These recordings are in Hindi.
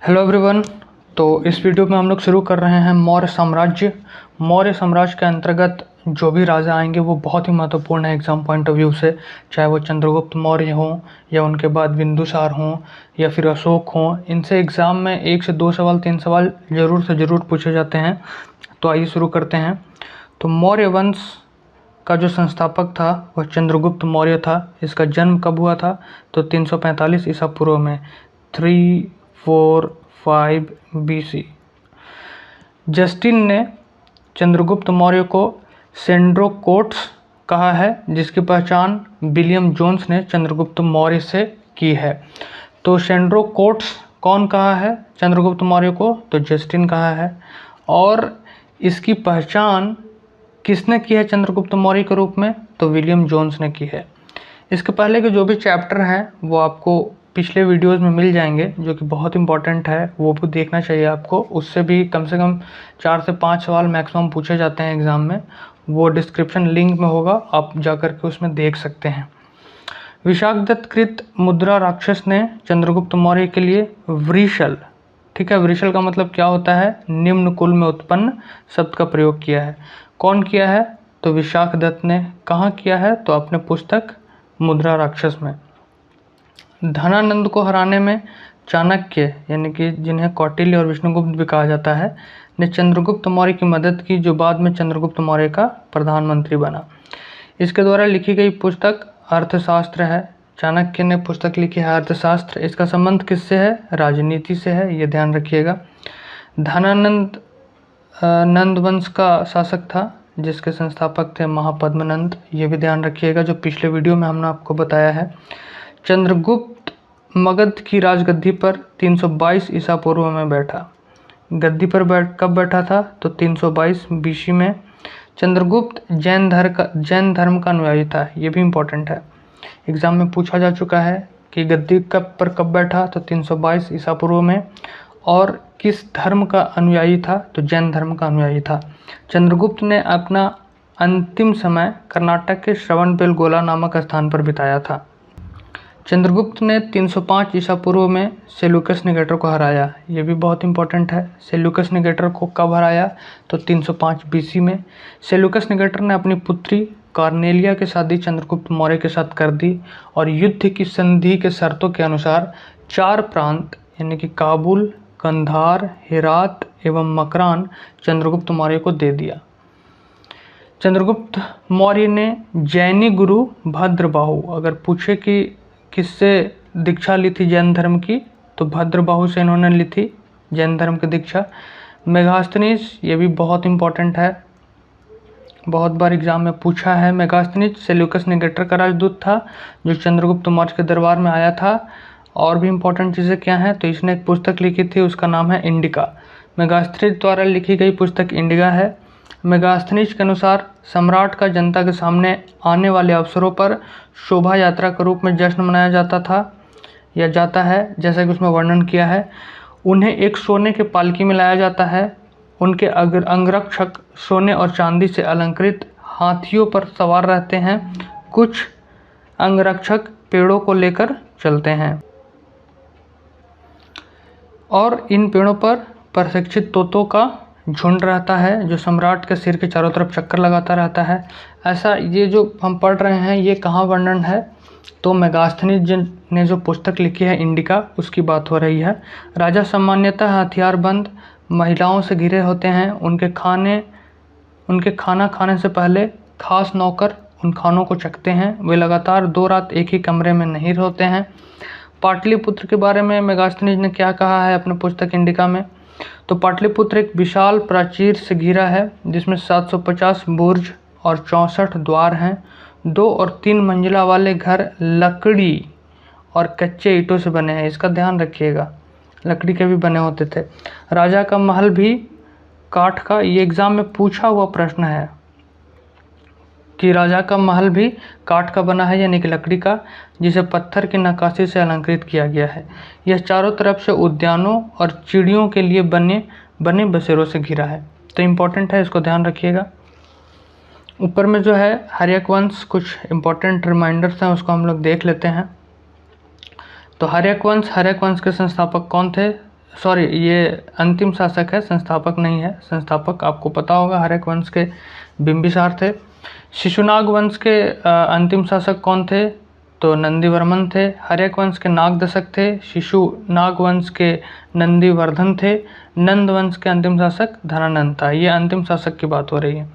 Hello everyone. तो इस वीडियो में हम लोग शुरू कर रहे हैं मौर्य साम्राज्य। मौर्य साम्राज्य के अंतर्गत जो भी राजा आएंगे वो बहुत ही महत्वपूर्ण है एग्जाम पॉइंट ऑफ व्यू से, चाहे वो चंद्रगुप्त मौर्य हों या उनके बाद बिंदुसार हों या फिर अशोक हों। इनसे एग्ज़ाम में 1 से 2 सवाल 3 सवाल ज़रूर से ज़रूर पूछे जाते हैं। तो आइए शुरू करते हैं। तो मौर्य वंश का जो संस्थापक था वह चंद्रगुप्त मौर्य था। इसका जन्म कब हुआ था? तो 345 ईसा पूर्व में, 345 BC। जस्टिन ने चंद्रगुप्त मौर्य को सेंड्रोकोट्स कहा है, जिसकी पहचान विलियम जोन्स ने चंद्रगुप्त मौर्य से की है। तो सेंड्रोकोट्स कौन कहा है चंद्रगुप्त मौर्य को? तो जस्टिन कहा है। और इसकी पहचान किसने की है चंद्रगुप्त मौर्य के रूप में? तो विलियम जोन्स ने की है। इसके पहले के जो भी चैप्टर हैं वो आपको पिछले वीडियोस में मिल जाएंगे, जो कि बहुत इंपॉर्टेंट है, वो भी देखना चाहिए आपको। उससे भी कम से कम 4 से 5 सवाल मैक्सिमम पूछे जाते हैं एग्ज़ाम में। वो डिस्क्रिप्शन लिंक में होगा, आप जाकर के उसमें देख सकते हैं। विशाखदत्त कृत मुद्रा राक्षस ने चंद्रगुप्त मौर्य के लिए वृषल, ठीक है, वृषल का मतलब क्या होता है? निम्न कुल में उत्पन्न शब्द का प्रयोग किया है। कौन किया है? तो विशाखदत्त ने। कहाँ किया है? तो अपने पुस्तक मुद्रा राक्षस में। धनानंद को हराने में चाणक्य, यानी कि जिन्हें कौटिल्य और विष्णुगुप्त भी कहा जाता है, ने चंद्रगुप्त मौर्य की मदद की, जो बाद में चंद्रगुप्त मौर्य का प्रधानमंत्री बना। इसके द्वारा लिखी गई पुस्तक अर्थशास्त्र है। चाणक्य ने पुस्तक लिखी है अर्थशास्त्र। इसका संबंध किससे है? राजनीति से है, ये ध्यान रखिएगा। धनानंद नंद वंश का शासक था, जिसके संस्थापक थे महापद्मनंद, ये भी ध्यान रखिएगा, जो पिछले वीडियो में हमने आपको बताया है। चंद्रगुप्त मगध की राजगद्दी पर 322 ईसा पूर्व में बैठा। गद्दी पर कब बैठा था? तो 322 BC में। चंद्रगुप्त जैन धर्म का अनुयायी था, ये भी इम्पोर्टेंट है, एग्जाम में पूछा जा चुका है कि गद्दी कब बैठा? तो 322 ईसा पूर्व में। और किस धर्म का अनुयायी था? तो जैन धर्म का अनुयायी था। चंद्रगुप्त ने अपना अंतिम समय कर्नाटक के श्रवणबेलगोला नामक स्थान पर बिताया था। चंद्रगुप्त ने 305 ईसा पूर्व में सेल्यूकस निकेटर को हराया, ये भी बहुत इंपॉर्टेंट है। सेल्यूकस निकेटर को कब हराया? तो 305 BC में। सेल्यूकस निकेटर ने अपनी पुत्री कार्नेलिया की शादी चंद्रगुप्त मौर्य के साथ कर दी और युद्ध की संधि के शर्तों के अनुसार 4 प्रांत, यानी कि काबुल, कंधार, हेरात एवं मकरान चंद्रगुप्त मौर्य को दे दिया। चंद्रगुप्त मौर्य ने जैनी गुरु भद्रबाहु, अगर पूछे कि किससे दीक्षा ली थी जैन धर्म की, तो भद्रबाहु से इन्होंने ली थी जैन धर्म की दीक्षा। मेगास्थनीज, ये भी बहुत इंपॉर्टेंट है, बहुत बार एग्जाम में पूछा है। मेगास्थनीज सेल्यूकस निकेटर का राजदूत था, जो चंद्रगुप्त मौर्य के दरबार में आया था। और भी इंपॉर्टेंट चीज़ें क्या हैं? तो इसने एक पुस्तक लिखी थी, उसका नाम है इंडिका। मेगास्थनीज द्वारा लिखी गई पुस्तक इंडिका है। मेगास्थनीज के अनुसार सम्राट का जनता के सामने आने वाले अवसरों पर शोभा यात्रा के रूप में जश्न मनाया जाता था या जाता है, जैसा कि उसमें वर्णन किया है। उन्हें एक सोने के पालकी में लाया जाता है। उनके अंगरक्षक सोने और चांदी से अलंकृत हाथियों पर सवार रहते हैं। कुछ अंगरक्षक पेड़ों को लेकर चलते हैं और इन पेड़ों पर प्रशिक्षित तोतों का झुंड रहता है, जो सम्राट के सिर के चारों तरफ चक्कर लगाता रहता है। ऐसा ये जो हम पढ़ रहे हैं ये कहाँ वर्णन है? तो मेगास्थनीज ने जो पुस्तक लिखी है इंडिका, उसकी बात हो रही है। राजा सामान्यतः हथियारबंद महिलाओं से घिरे होते हैं। उनके खाना खाने से पहले खास नौकर उन खानों को चखते हैं। वे लगातार 2 रात एक ही कमरे में नहीं रहते हैं। पाटलिपुत्र के बारे में मेगास्थनीज ने क्या कहा है अपने पुस्तक इंडिका में? तो पाटलिपुत्र एक विशाल प्राचीर से घिरा है, जिसमें 750 बुर्ज और 64 द्वार हैं। 2 और 3 मंजिला वाले घर लकड़ी और कच्चे ईंटों से बने हैं, इसका ध्यान रखिएगा, लकड़ी के भी बने होते थे। राजा का महल भी काठ का, ये एग्जाम में पूछा हुआ प्रश्न है कि राजा का महल भी काठ का बना है, यानी कि लकड़ी का, जिसे पत्थर की नक्काशी से अलंकृत किया गया है। यह चारों तरफ से उद्यानों और चिड़ियों के लिए बने बसेरों से घिरा है। तो इम्पोर्टेंट है, इसको ध्यान रखिएगा। ऊपर में जो है हर्यक वंश, कुछ इम्पोर्टेंट रिमाइंडर्स हैं, उसको हम लोग देख लेते हैं। तो हर्यक वंश के संस्थापक कौन थे? सॉरी, ये अंतिम शासक है, संस्थापक नहीं है। संस्थापक आपको पता होगा हर्यक वंश के बिंबिसार थे। शिशुनाग वंश के अंतिम शासक कौन थे? तो नंदीवर्मन थे। हर्यक वंश के नागदशक थे। शिशुनाग वंश के नंदीवर्धन थे। नंद वंश के अंतिम शासक धनानंद था। ये अंतिम शासक की बात हो रही है।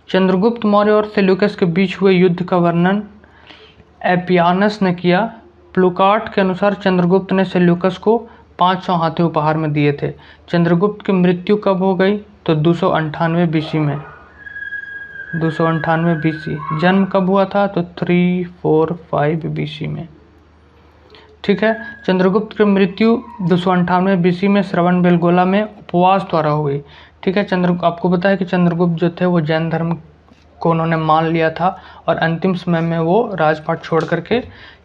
चंद्रगुप्त मौर्य और सेल्यूकस के बीच हुए युद्ध का वर्णन एपियानस ने किया। प्लूटार्क के अनुसार चंद्रगुप्त ने सेल्यूकस को 500 हाथी उपहार में दिए थे। चंद्रगुप्त की मृत्यु कब हो गई? तो 298 बीसी में। 298 बीसी। जन्म कब हुआ था? तो 345 बीसी में। ठीक है। चंद्रगुप्त की मृत्यु 298 बीसी में श्रवण बेलगोला में उपवास द्वारा हुई। ठीक है। आपको पता है कि चंद्रगुप्त जो थे वो जैन धर्म को उन्होंने मान लिया था और अंतिम समय में वो राजपाट छोड़ करके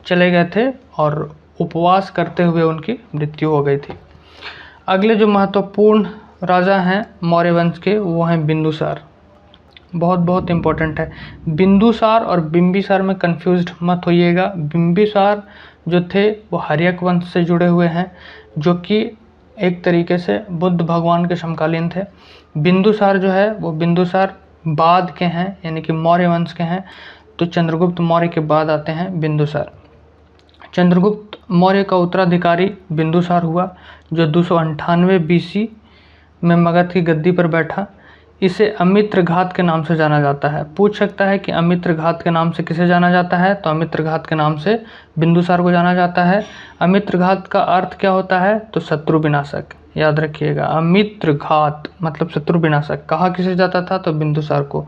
चले गए थे और उपवास करते हुए उनकी मृत्यु हो गई थी। अगले जो महत्वपूर्ण राजा हैं मौर्य वंश के, वो हैं बिंदुसार। बहुत बहुत इम्पोर्टेंट है। बिंदुसार और बिंबिसार में कंफ्यूज्ड मत होइएगा। बिंबिसार जो थे वो हर्यक वंश से जुड़े हुए हैं, जो कि एक तरीके से बुद्ध भगवान के समकालीन थे। बिंदुसार जो है वो बिंदुसार बाद के हैं, यानी कि मौर्य वंश के हैं। तो चंद्रगुप्त मौर्य के बाद आते हैं बिंदुसार। चंद्रगुप्त मौर्य का उत्तराधिकारी बिंदुसार हुआ, जो 298 बीसी में मगध की गद्दी पर बैठा। इसे अमित्रघात के नाम से जाना जाता है। पूछ सकता है कि अमित्रघात के नाम से किसे जाना जाता है? तो अमित्रघात के नाम से बिंदुसार को जाना जाता है। अमित्रघात का अर्थ क्या होता है? तो शत्रु विनाशक। याद रखिएगा, अमित्रघात मतलब शत्रु विनाशक। कहा किसे जाता था? तो बिंदुसार को।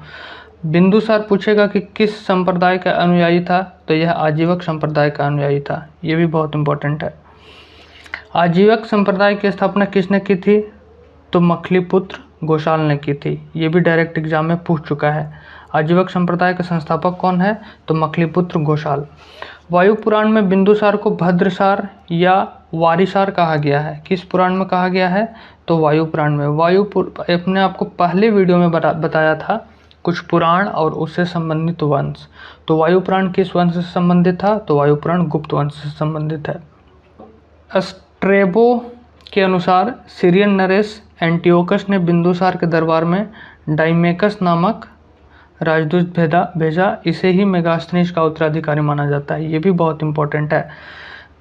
बिंदुसार पूछेगा कि किस संप्रदाय का अनुयायी था? तो यह आजीवक संप्रदाय का अनुयायी था। ये भी बहुत इंपॉर्टेंट है। आजीवक संप्रदाय की स्थापना किसने की थी? तो मखलीपुत्र घोषाल ने की थी। ये भी डायरेक्ट एग्जाम में पूछ चुका है। आजीवक संप्रदाय के संस्थापक कौन है? तो मखलीपुत्र घोषाल। वायु पुराण में बिंदुसार को भद्रसार या वारिसार कहा गया है। किस पुराण में कहा गया है? तो वायु पुराण में। अपने आपको पहले वीडियो में बताया था कुछ पुराण और उससे संबंधित वंश। तो वायु पुराण किस वंश से संबंधित था? तो वायु पुराण गुप्त वंश से संबंधित है। स्ट्रेबो के अनुसार सीरियन नरेश एंटियोकस ने बिंदुसार के दरबार में डाइमेकस नामक राजदूत भेजा। इसे ही मेगास्थनीज का उत्तराधिकारी माना जाता है। ये भी बहुत इंपॉर्टेंट है।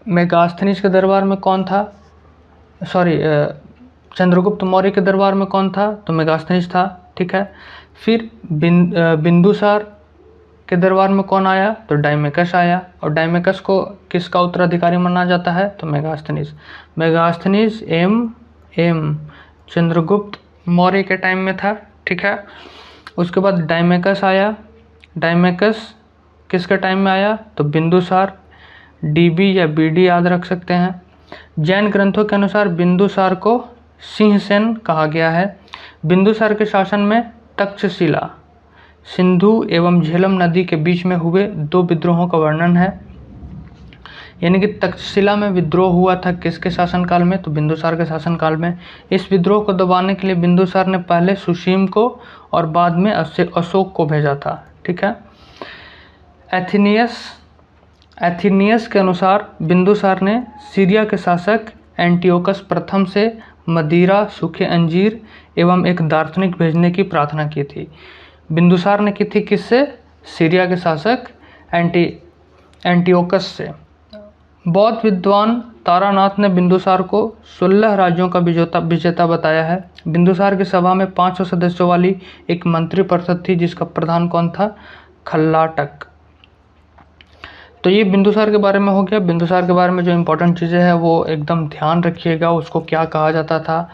मेगास्थनीज के दरबार में कौन था? सॉरी, चंद्रगुप्त मौर्य के दरबार में कौन था? तो मेगास्थनीज था। ठीक है। फिर बिंदुसार के दरबार में कौन आया? तो डाइमेकस आया। और डाइमेकस को किसका उत्तराधिकारी माना जाता है? तो मेगास्थनीज। मेगास्थनीज एम चंद्रगुप्त मौर्य के टाइम में था। ठीक है। उसके बाद डाइमेकस आया। डाइमेकस किसके टाइम में आया? तो बिंदुसार। डीबी या बीडी याद रख सकते हैं। जैन ग्रंथों के अनुसार बिंदुसार को सिंहसेन कहा गया है। बिंदुसार के शासन में तक्षशिला, सिंधु एवं झेलम नदी के बीच में हुए 2 विद्रोहों का वर्णन है। यानी कि तक्षशिला में विद्रोह हुआ था किसके शासनकाल में? तो बिंदुसार के शासनकाल में। इस विद्रोह को दबाने के लिए बिंदुसार ने पहले सुसीम को और बाद में अशोक को भेजा था। ठीक है। एथिनियस के अनुसार बिंदुसार ने सीरिया के शासक एंटियोकस प्रथम से मदिरा, सूखे अंजीर एवं एक दार्शनिक भेजने की प्रार्थना की थी। बिंदुसार ने की थी किससे? सीरिया के शासक एंटियोकस से। बौद्ध विद्वान तारानाथ ने बिंदुसार को 16 राज्यों का विजेता बताया है। बिंदुसार की सभा में 500 सदस्यों वाली एक मंत्री परिषद थी, जिसका प्रधान कौन था? खल्लाटक। तो ये बिंदुसार के बारे में हो गया। बिंदुसार के बारे में जो इम्पोर्टेंट चीज़ें हैं वो एकदम ध्यान रखिएगा। उसको क्या कहा जाता था,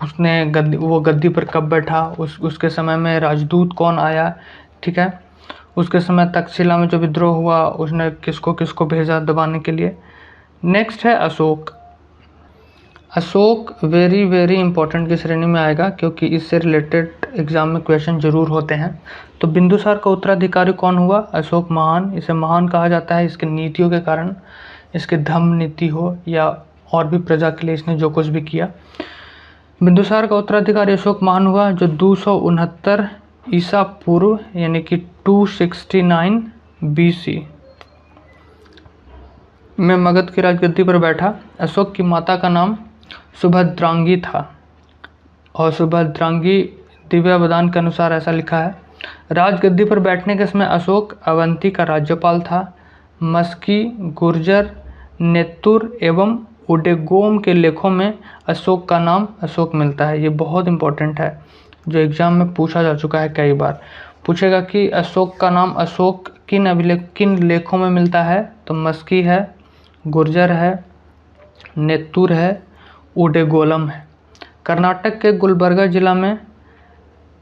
उसने वो गद्दी पर कब बैठा, उसके समय में राजदूत कौन आया। ठीक है। उसके समय तक्षशिला में जो विद्रोह हुआ उसने किसको किसको भेजा दबाने के लिए। नेक्स्ट है Ashok. Ashok very very important की श्रेणी में आएगा, क्योंकि इससे रिलेटेड एग्जाम में क्वेश्चन जरूर होते हैं। तो बिंदुसार का उत्तराधिकारी कौन हुआ? अशोक महान। इसे महान कहा जाता है इसकी नीतियों के कारण, इसके धम्म नीति हो या और भी प्रजा के लिए इसने जो कुछ भी किया। बिंदुसार का उत्तराधिकारी अशोक महान हुआ, जो 269 ईसा पूर्व यानी कि 269 BC में मगध की राजगद्दी पर बैठा। अशोक की माता का नाम सुभद्रांगी था और सुभद्रांगी दिव्यावदान के अनुसार ऐसा लिखा है। राजगद्दी पर बैठने के समय अशोक अवंती का राज्यपाल था। मस्की, गुर्जर, नेत्तुर एवं उडेगोम के लेखों में अशोक का नाम अशोक मिलता है। ये बहुत इंपॉर्टेंट है, जो एग्जाम में पूछा जा चुका है कई बार। पूछेगा कि अशोक का नाम अशोक किन लेखों में मिलता है, तो मस्की है, गुर्जर है, नेत्तुर है, उडेगोलम है। कर्नाटक के गुलबर्गा जिला में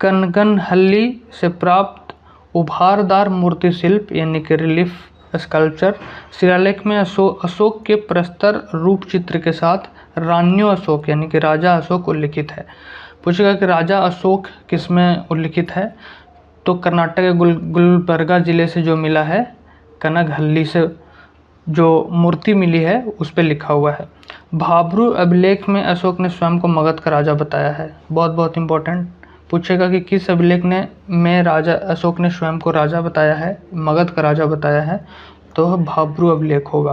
कनगनहल्ली से प्राप्त उभारदार मूर्ति शिल्प यानी कि रिलीफ स्कल्पचर शिलालेख में अशोक के प्रस्तर रूप चित्र के साथ रान्यो अशोक यानी कि राजा अशोक उल्लिखित है। पूछेगा कि राजा अशोक किसमें उल्लिखित है, तो कर्नाटक के गुलबर्गा जिले से जो मिला है, कनगहल्ली से जो मूर्ति मिली है उस पर लिखा हुआ है। भाब्रू अभिलेख में अशोक ने स्वयं को मगध का राजा बताया है। बहुत इंपॉर्टेंट पूछेगा कि किस अभिलेख में राजा अशोक ने स्वयं को राजा बताया है, मगध का राजा बताया है, तो भाब्रू अभिलेख होगा।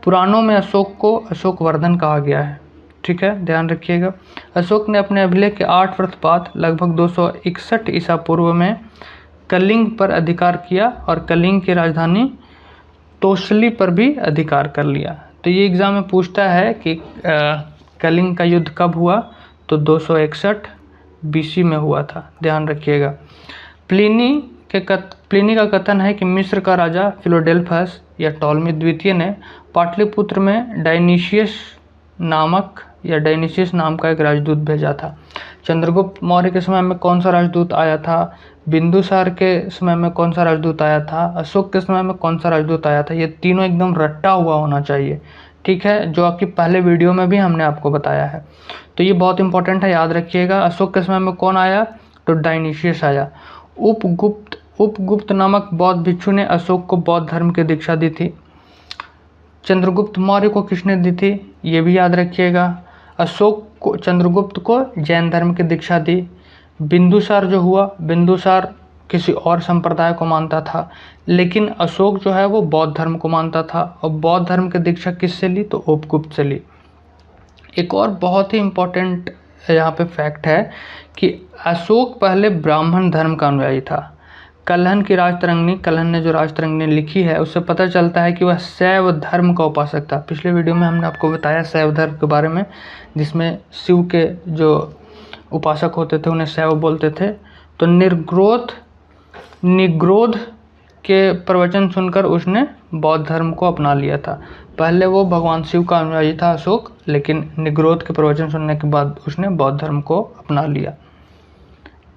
पुराणों में अशोक को अशोकवर्धन कहा गया है। ठीक है, ध्यान रखिएगा। अशोक ने अपने अभिलेख के 8 वर्ष बाद लगभग 261 ईसा पूर्व में कलिंग पर अधिकार किया और कलिंग की राजधानी तोसली पर भी अधिकार कर लिया। तो ये एग्जाम में पूछता है कि कलिंग का युद्ध कब हुआ, तो 261 बीसी में हुआ था, ध्यान रखिएगा। प्लिनी का कथन है कि मिस्र का राजा फिलोडेल्फस या टॉलमी द्वितीय ने पाटलिपुत्र में डायनिशियस नाम का एक राजदूत भेजा था। चंद्रगुप्त मौर्य के समय में कौन सा राजदूत आया था, बिंदुसार के समय में कौन सा राजदूत आया था, अशोक के समय में कौन सा राजदूत आया था, ये तीनों एकदम रट्टा हुआ होना चाहिए। ठीक है, जो आपकी पहले वीडियो में भी हमने आपको बताया है। तो ये बहुत इंपॉर्टेंट है, याद रखिएगा। अशोक के समय में कौन आया, तो डायनिशियस आया। उपगुप्त नामक बौद्ध भिक्षु ने अशोक को बौद्ध धर्म की दीक्षा दी थी। चंद्रगुप्त मौर्य को किसने दी थी, ये भी याद रखिएगा। चंद्रगुप्त को जैन धर्म की दीक्षा दी। बिंदुसार जो हुआ, बिंदुसार किसी और संप्रदाय को मानता था, लेकिन अशोक जो है वो बौद्ध धर्म को मानता था। और बौद्ध धर्म की दीक्षा किससे ली, तो उपगुप्त से ली। एक और बहुत ही इम्पोर्टेंट यहाँ पे फैक्ट है कि अशोक पहले ब्राह्मण धर्म का अनुयायी था। कल्हन ने जो राजतरंगिणी लिखी है उससे पता चलता है कि वह शैव धर्म का उपासक था। पिछले वीडियो में हमने आपको बताया शैव धर्म के बारे में, जिसमें शिव के जो उपासक होते थे उन्हें शैव बोलते थे। तो निग्रोध के प्रवचन सुनकर उसने बौद्ध धर्म को अपना लिया था। पहले वो भगवान शिव का अनुयायी था अशोक, लेकिन निग्रोध के प्रवचन सुनने के बाद उसने बौद्ध धर्म को अपना लिया।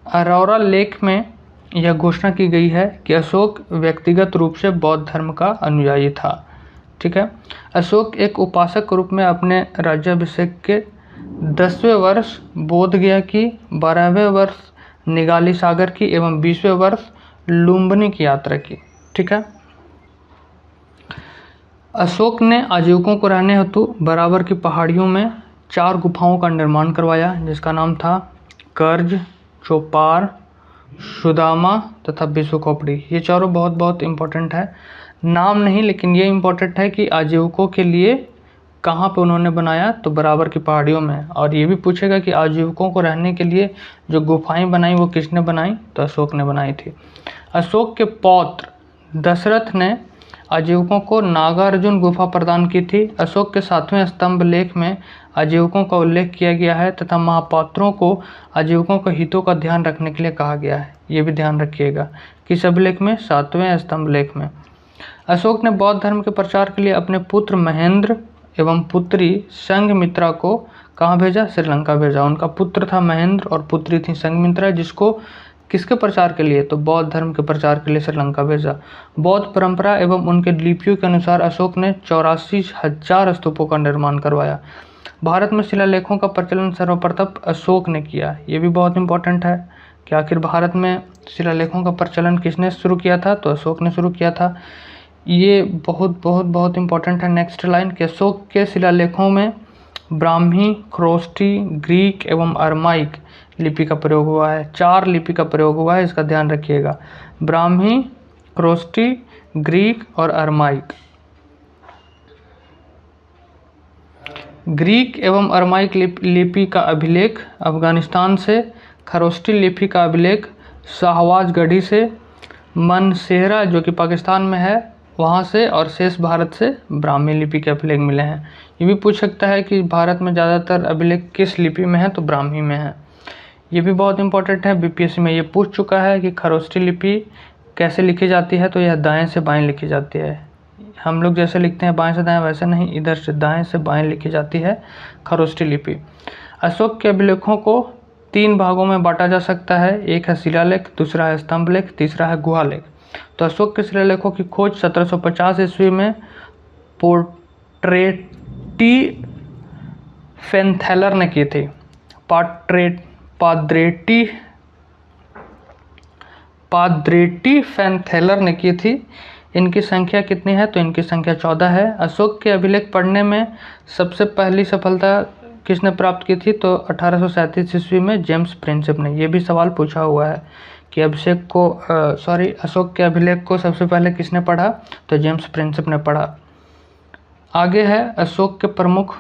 अरोरा लेख में यह घोषणा की गई है कि अशोक व्यक्तिगत रूप से बौद्ध धर्म का अनुयायी था। ठीक है, अशोक एक उपासक के रूप में अपने राज्याभिषेक के 10वें वर्ष बोधगया की, 12वें वर्ष निगाली सागर की एवं 20वें वर्ष लुम्बिनी की यात्रा की। ठीक है, अशोक ने आजीविकों को रहने हेतु बराबर की पहाड़ियों में 4 गुफाओं का निर्माण करवाया, जिसका नाम था कर्ज, चौपार, सुदामा तथा विश्व खोपड़ी। ये चारों बहुत इंपॉर्टेंट है, नाम नहीं लेकिन ये इम्पोर्टेंट है कि आजीविकों के लिए कहाँ पे उन्होंने बनाया, तो बराबर की पहाड़ियों में। और ये भी पूछेगा कि आजीविकों को रहने के लिए जो गुफाएं बनाई वो किसने बनाई, तो अशोक ने बनाई थी। अशोक के पौत्र दशरथ ने आजीविकों को नागार्जुन गुफा प्रदान की थी। अशोक के 7वें स्तंभ लेख में आजीविकों का उल्लेख किया गया है तथा महापात्रों को आजीविकों के हितों का ध्यान रखने के लिए कहा गया है। ये भी ध्यान रखिएगा, किस अभिलेख में, 7वें स्तंभ लेख में। अशोक ने बौद्ध धर्म के प्रचार के लिए अपने पुत्र महेंद्र एवं पुत्री संघमित्रा को कहाँ भेजा, श्रीलंका भेजा। उनका पुत्र था महेंद्र और पुत्री थी संघमित्रा, जिसको किसके प्रचार के लिए, तो बौद्ध धर्म के प्रचार के लिए श्रीलंका भेजा। बौद्ध परंपरा एवं उनके लिपियों के अनुसार अशोक ने 84,000 स्तूपों का निर्माण करवाया। भारत में शिलालेखों का प्रचलन सर्वप्रथम अशोक ने किया। ये भी बहुत इंपॉर्टेंट है कि आखिर भारत में शिलालेखों का प्रचलन किसने शुरू किया था, तो अशोक ने शुरू किया था। ये बहुत इंपॉर्टेंट है। नेक्स्ट लाइन कि अशोक के शिलालेखों में ब्राह्मी, ख्रोष्टी, ग्रीक एवं अरमाइक लिपि का प्रयोग हुआ है। 4 लिपि का प्रयोग हुआ है, इसका ध्यान रखिएगा, ब्राह्मी, ख्रोष्टी, ग्रीक और अरमाइक। ग्रीक एवं अरमाइक लिपि का अभिलेख अफगानिस्तान से, खरोष्टी लिपि का अभिलेख शाहवाज गढ़ी से, मनसेहरा जो कि पाकिस्तान में है वहाँ से, और शेष भारत से ब्राह्मी लिपि के अभिलेख मिले हैं। ये भी पूछ सकता है कि भारत में ज़्यादातर अभिलेख किस लिपि में है, तो ब्राह्मी में है। ये भी बहुत इंपॉर्टेंट है, बीपीएससी में ये पूछ चुका है कि खरोष्टी लिपि कैसे लिखी जाती है, तो यह दाएं से बाएं लिखी जाती है। हम लोग जैसे लिखते हैं बाएं से दाएं, वैसे नहीं, इधर से दाएं से बाएं लिखी जाती है खरोष्टी लिपि। अशोक के अभिलेखों को 3 भागों में बांटा जा सकता है, एक है शिलालेख, दूसरा है स्तंभ लेख, तीसरा है गुहा लेख। तो अशोक के शिलालेखों की खोज 1750 ईस्वी में पोर्ट्रेटी फेनथैलर ने की थी। पाद्रेटी फेनथैलर ने की थी। इनकी संख्या कितनी है, तो इनकी संख्या 14 है। अशोक के अभिलेख पढ़ने में सबसे पहली सफलता किसने प्राप्त की थी, तो 1837 ईस्वी में जेम्स प्रिंसेप ने। ये भी सवाल पूछा हुआ है कि अशोक के अभिलेख को सबसे पहले किसने पढ़ा, तो जेम्स प्रिंसेप ने पढ़ा। आगे है अशोक के प्रमुख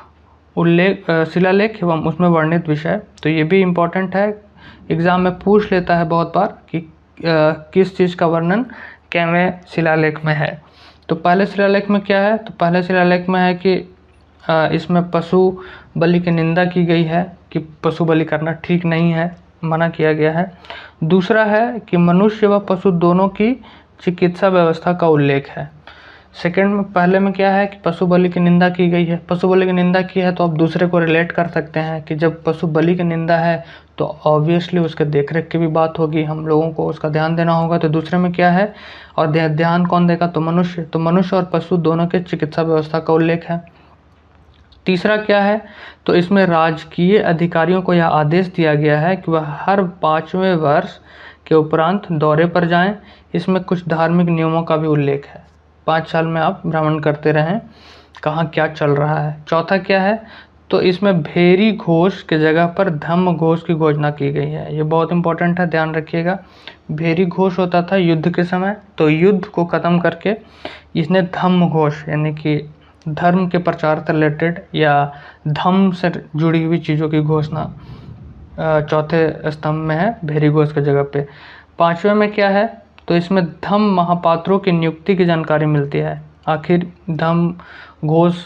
शिलालेख एवं उसमें वर्णित विषय। तो ये भी इम्पोर्टेंट है, एग्ज़ाम में पूछ लेता है बहुत बार कि किस चीज़ का वर्णन कैवें शिलालेख में है। तो पहले शिलालेख में क्या है, तो पहले शिलालेख में है कि इसमें पशु बलि की निंदा की गई है कि पशु बलि करना ठीक नहीं है, मना किया गया है। दूसरा है कि मनुष्य व पशु दोनों की चिकित्सा व्यवस्था का उल्लेख है। सेकंड में, पहले में क्या है कि पशु बलि की निंदा की गई है। पशु बलि की निंदा की है तो आप दूसरे को रिलेट कर सकते हैं कि जब पशु बलि की निंदा है तो ऑब्वियसली उसके देखरेख की भी बात होगी, हम लोगों को उसका ध्यान देना होगा। तो दूसरे में क्या है, और ध्यान कौन देगा, तो मनुष्य। तो मनुष्य और पशु दोनों के चिकित्सा व्यवस्था का उल्लेख है। तीसरा क्या है, तो इसमें राजकीय अधिकारियों को यह आदेश दिया गया है कि वह हर 5वें वर्ष के उपरांत दौरे पर जाएं। इसमें कुछ धार्मिक नियमों का भी उल्लेख है, 5 साल में आप भ्रमण करते रहें, कहाँ क्या चल रहा है। चौथा क्या है, तो इसमें भेरी घोष के जगह पर धम्म घोष की घोषणा की गई है। ये बहुत इंपॉर्टेंट है, ध्यान रखिएगा। भेरी घोष होता था युद्ध के समय, तो युद्ध को ख़त्म करके इसने धम्म घोष यानी कि धर्म के प्रचार से रिलेटेड या धम्म से जुड़ी हुई चीज़ों की घोषणा चौथे स्तंभ में है, भेरी घोष की जगह पे। 5वें में क्या है, तो इसमें धम्म महापात्रों की नियुक्ति की जानकारी मिलती है। आखिर धम्म घोष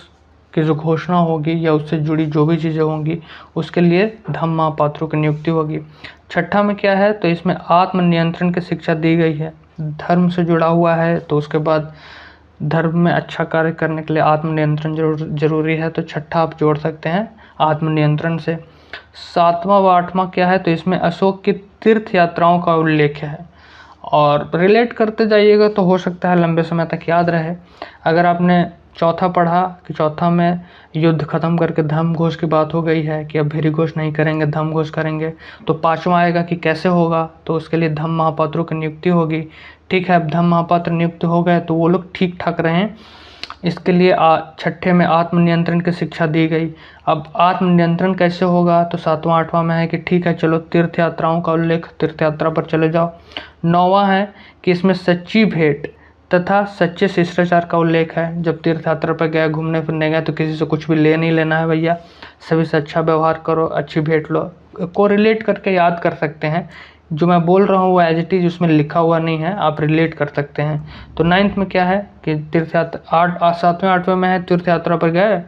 की जो घोषणा होगी या उससे जुड़ी जो भी चीज़ें होंगी उसके लिए धम्म महापात्रों की नियुक्ति होगी। छठा में क्या है, तो इसमें आत्मनियंत्रण की शिक्षा दी गई है। धर्म से जुड़ा हुआ है तो उसके बाद धर्म में अच्छा कार्य करने के लिए आत्मनियंत्रण जरूरी है, तो छठा आप जोड़ सकते हैं आत्मनियंत्रण से। 7वां व 8वां क्या है, तो इसमें अशोक की तीर्थ यात्राओं का उल्लेख है, और रिलेट करते जाइएगा तो हो सकता है लंबे समय तक याद रहे। अगर आपने चौथा पढ़ा कि चौथा में युद्ध खत्म करके धम्म घोष की बात हो गई है कि अब भेरी घोष नहीं करेंगे, धम्म घोष करेंगे, तो 5वां आएगा कि कैसे होगा, तो उसके लिए धम्म महापात्रों की नियुक्ति होगी। ठीक है, अब धम्म महापात्र नियुक्त हो गए तो वो लोग ठीक ठाक रहें, इसके लिए छठे में आत्मनियंत्रण की शिक्षा दी गई। अब आत्मनियंत्रण कैसे होगा, तो 7वां 8वां में है कि ठीक है चलो तीर्थ यात्राओं का उल्लेख, तीर्थ यात्रा पर चले जाओ। 9वां है कि इसमें सच्ची भेंट तथा सच्चे शिष्टाचार का उल्लेख है। जब तीर्थ यात्रा पर गए, घूमने फिरने गए, तो किसी से कुछ भी ले नहीं लेना है भैया, सभी से अच्छा व्यवहार करो, अच्छी भेंट लो। को रिलेट करके याद कर सकते हैं, जो मैं बोल रहा हूँ वो एज इट इज़ उसमें लिखा हुआ नहीं है, आप रिलेट कर सकते हैं। तो 9th में क्या है कि तीर्थ यात्रा, 7वें 8वें में है तीर्थ यात्रा पर गए।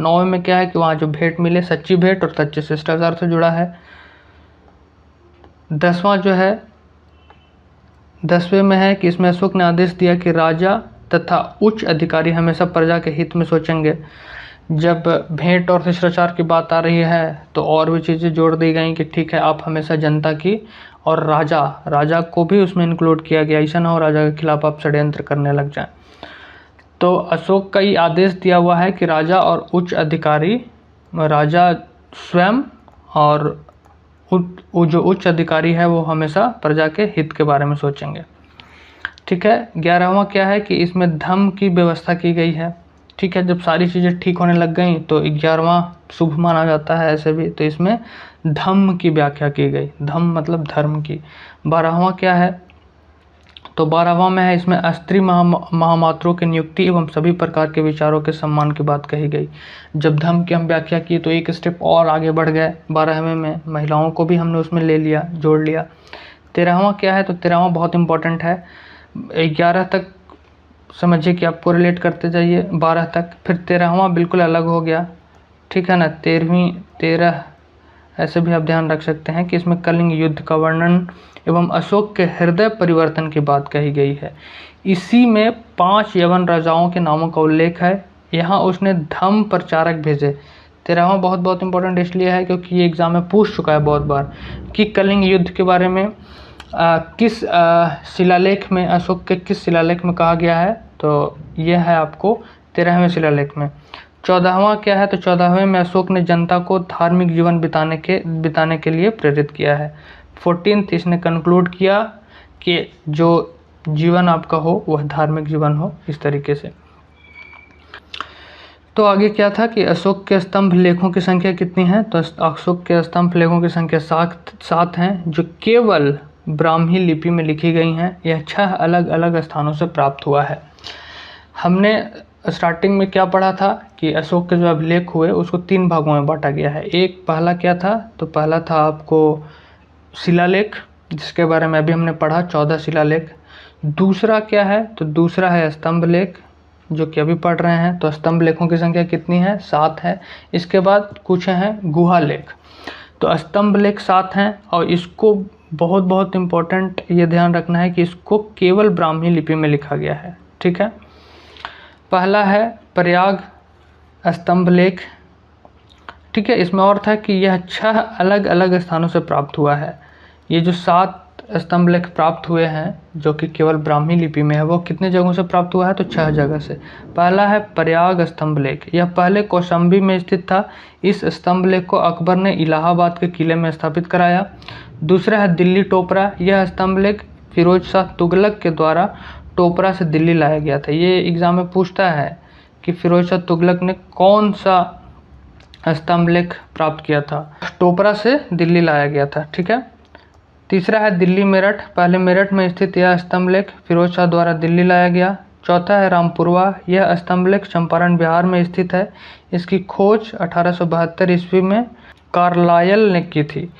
9वें में क्या है कि वहाँ जो भेंट मिले सच्ची भेंट और सच्चे शिष्टाचार से जुड़ा है। 10वां जो है 10वें में है कि इसमें अशोक ने आदेश दिया कि राजा तथा उच्च अधिकारी हमेशा प्रजा के हित में सोचेंगे। जब भेंट और शिष्टाचार की बात आ रही है तो और भी चीज़ें जोड़ दी गई कि ठीक है आप हमेशा जनता की और राजा को भी उसमें इंक्लूड किया गया, ऐसा ना हो राजा के खिलाफ आप षड्यंत्र करने लग जाएं। तो अशोक का ये आदेश दिया हुआ है कि राजा और उच्च अधिकारी, राजा स्वयं और जो उच्च अधिकारी है वो हमेशा प्रजा के हित के बारे में सोचेंगे। ठीक है, 11वां क्या है कि इसमें धम्म की व्यवस्था की गई है। ठीक है, जब सारी चीज़ें ठीक होने लग गई तो 11वां शुभ माना जाता है ऐसे भी, तो इसमें धम्म की व्याख्या की गई, धम्म मतलब धर्म की। 12वां क्या है, तो 12वां में है, इसमें स्त्री महामात्रों की नियुक्ति एवं सभी प्रकार के विचारों के सम्मान की बात कही गई। जब धम्म की हम व्याख्या की तो एक स्टेप और आगे बढ़ गए, 12वें में महिलाओं को भी हमने उसमें ले लिया, जोड़ लिया। 13वां क्या है, तो 13वां बहुत इंपॉर्टेंट है। 11 तक समझिए कि आपको रिलेट करते जाइए 12 तक, फिर 13वां बिल्कुल अलग हो गया, ठीक है ना। 13 ऐसे भी आप ध्यान रख सकते हैं कि इसमें कलिंग युद्ध का वर्णन एवं अशोक के हृदय परिवर्तन की बात कही गई है। इसी में 5 यवन राजाओं के नामों का उल्लेख है। यहाँ उसने धम्म प्रचारक भेजे। 13वां बहुत इंपॉर्टेंट इसलिए है क्योंकि ये एग्जाम में पूछ चुका है बहुत बार कि कलिंग युद्ध के बारे में किस शिलालेख में, अशोक के किस शिलालेख में कहा गया है, तो यह है आपको 13वें शिलालेख में। 14वां क्या है, तो 14वें में अशोक ने जनता को धार्मिक जीवन बिताने के लिए प्रेरित किया है। 14th इसने कंक्लूड किया कि जो जीवन आपका हो वह धार्मिक जीवन हो, इस तरीके से। तो आगे क्या था कि अशोक के स्तंभ लेखों की संख्या कितनी है, तो अशोक के स्तंभ लेखों की संख्या 7 हैं, जो केवल ब्राह्मी लिपि में लिखी गई हैं। यह 6 अलग अलग स्थानों से प्राप्त हुआ है। हमने स्टार्टिंग में क्या पढ़ा था कि अशोक के जो अभिलेख हुए उसको 3 भागों में बांटा गया है। एक पहला क्या था, तो पहला था आपको शिलालेख, जिसके बारे में अभी हमने पढ़ा 14 शिलालेख। दूसरा क्या है, तो दूसरा है स्तंभ लेख, जो कि अभी पढ़ रहे हैं। तो स्तंभ लेखों की संख्या कितनी है, 7 है। इसके बाद कुछ हैं गुहा लेख। तो स्तंभ लेख 7 हैं और इसको बहुत इंपॉर्टेंट ये ध्यान रखना है कि इसको केवल ब्राह्मी लिपि में लिखा गया है, ठीक है। पहला है प्रयाग स्तंभ लेख, ठीक है। इसमें और था कि यह 6 अलग अलग स्थानों से प्राप्त हुआ है। ये जो 7 स्तंभ लेख प्राप्त हुए हैं जो कि केवल ब्राह्मी लिपि में है, वो कितने जगहों से प्राप्त हुआ है, तो 6 जगह से। पहला है प्रयाग स्तंभ लेख, यह पहले कौशाम्बी में स्थित था। इस स्तंभ लेख को अकबर ने इलाहाबाद के किले में स्थापित कराया। दूसरा है दिल्ली टोपरा, यह स्तंभ लेख फिरोज शाह तुगलक के द्वारा टोपरा से दिल्ली लाया गया था। ये एग्जाम में पूछता है कि फिरोज शाह तुगलक ने कौन सा स्तंभ लेख प्राप्त किया था, टोपरा से दिल्ली लाया गया था, ठीक है। तीसरा है दिल्ली मेरठ, पहले मेरठ में स्थित यह स्तंभ लेख फिरोज शाह द्वारा दिल्ली लाया गया। चौथा है रामपुरवा, यह स्तंभ लेख चंपारण बिहार में स्थित है। इसकी खोज 1872 ईस्वी में कार्लायल ने की थी।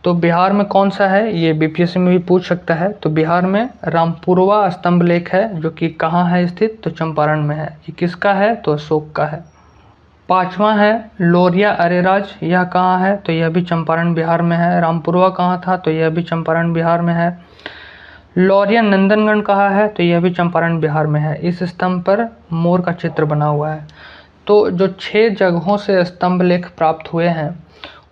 तो बिहार में कौन सा है, ये बीपीएससी में भी पूछ सकता है। तो बिहार में रामपुरवा स्तंभ लेख है, जो कि कहाँ है स्थित, तो चंपारण में है। ये किसका है, तो अशोक का है। 5वां है लोरिया अरेराज, यह कहाँ है, तो यह भी चंपारण बिहार में है। रामपुरवा कहाँ था, तो यह भी चंपारण बिहार में है। लौरिया नंदनगढ़ कहाँ है, तो यह भी चंपारण बिहार में है। इस स्तंभ पर मोर का चित्र बना हुआ है। तो जो 6 जगहों से स्तंभ लेख प्राप्त हुए हैं,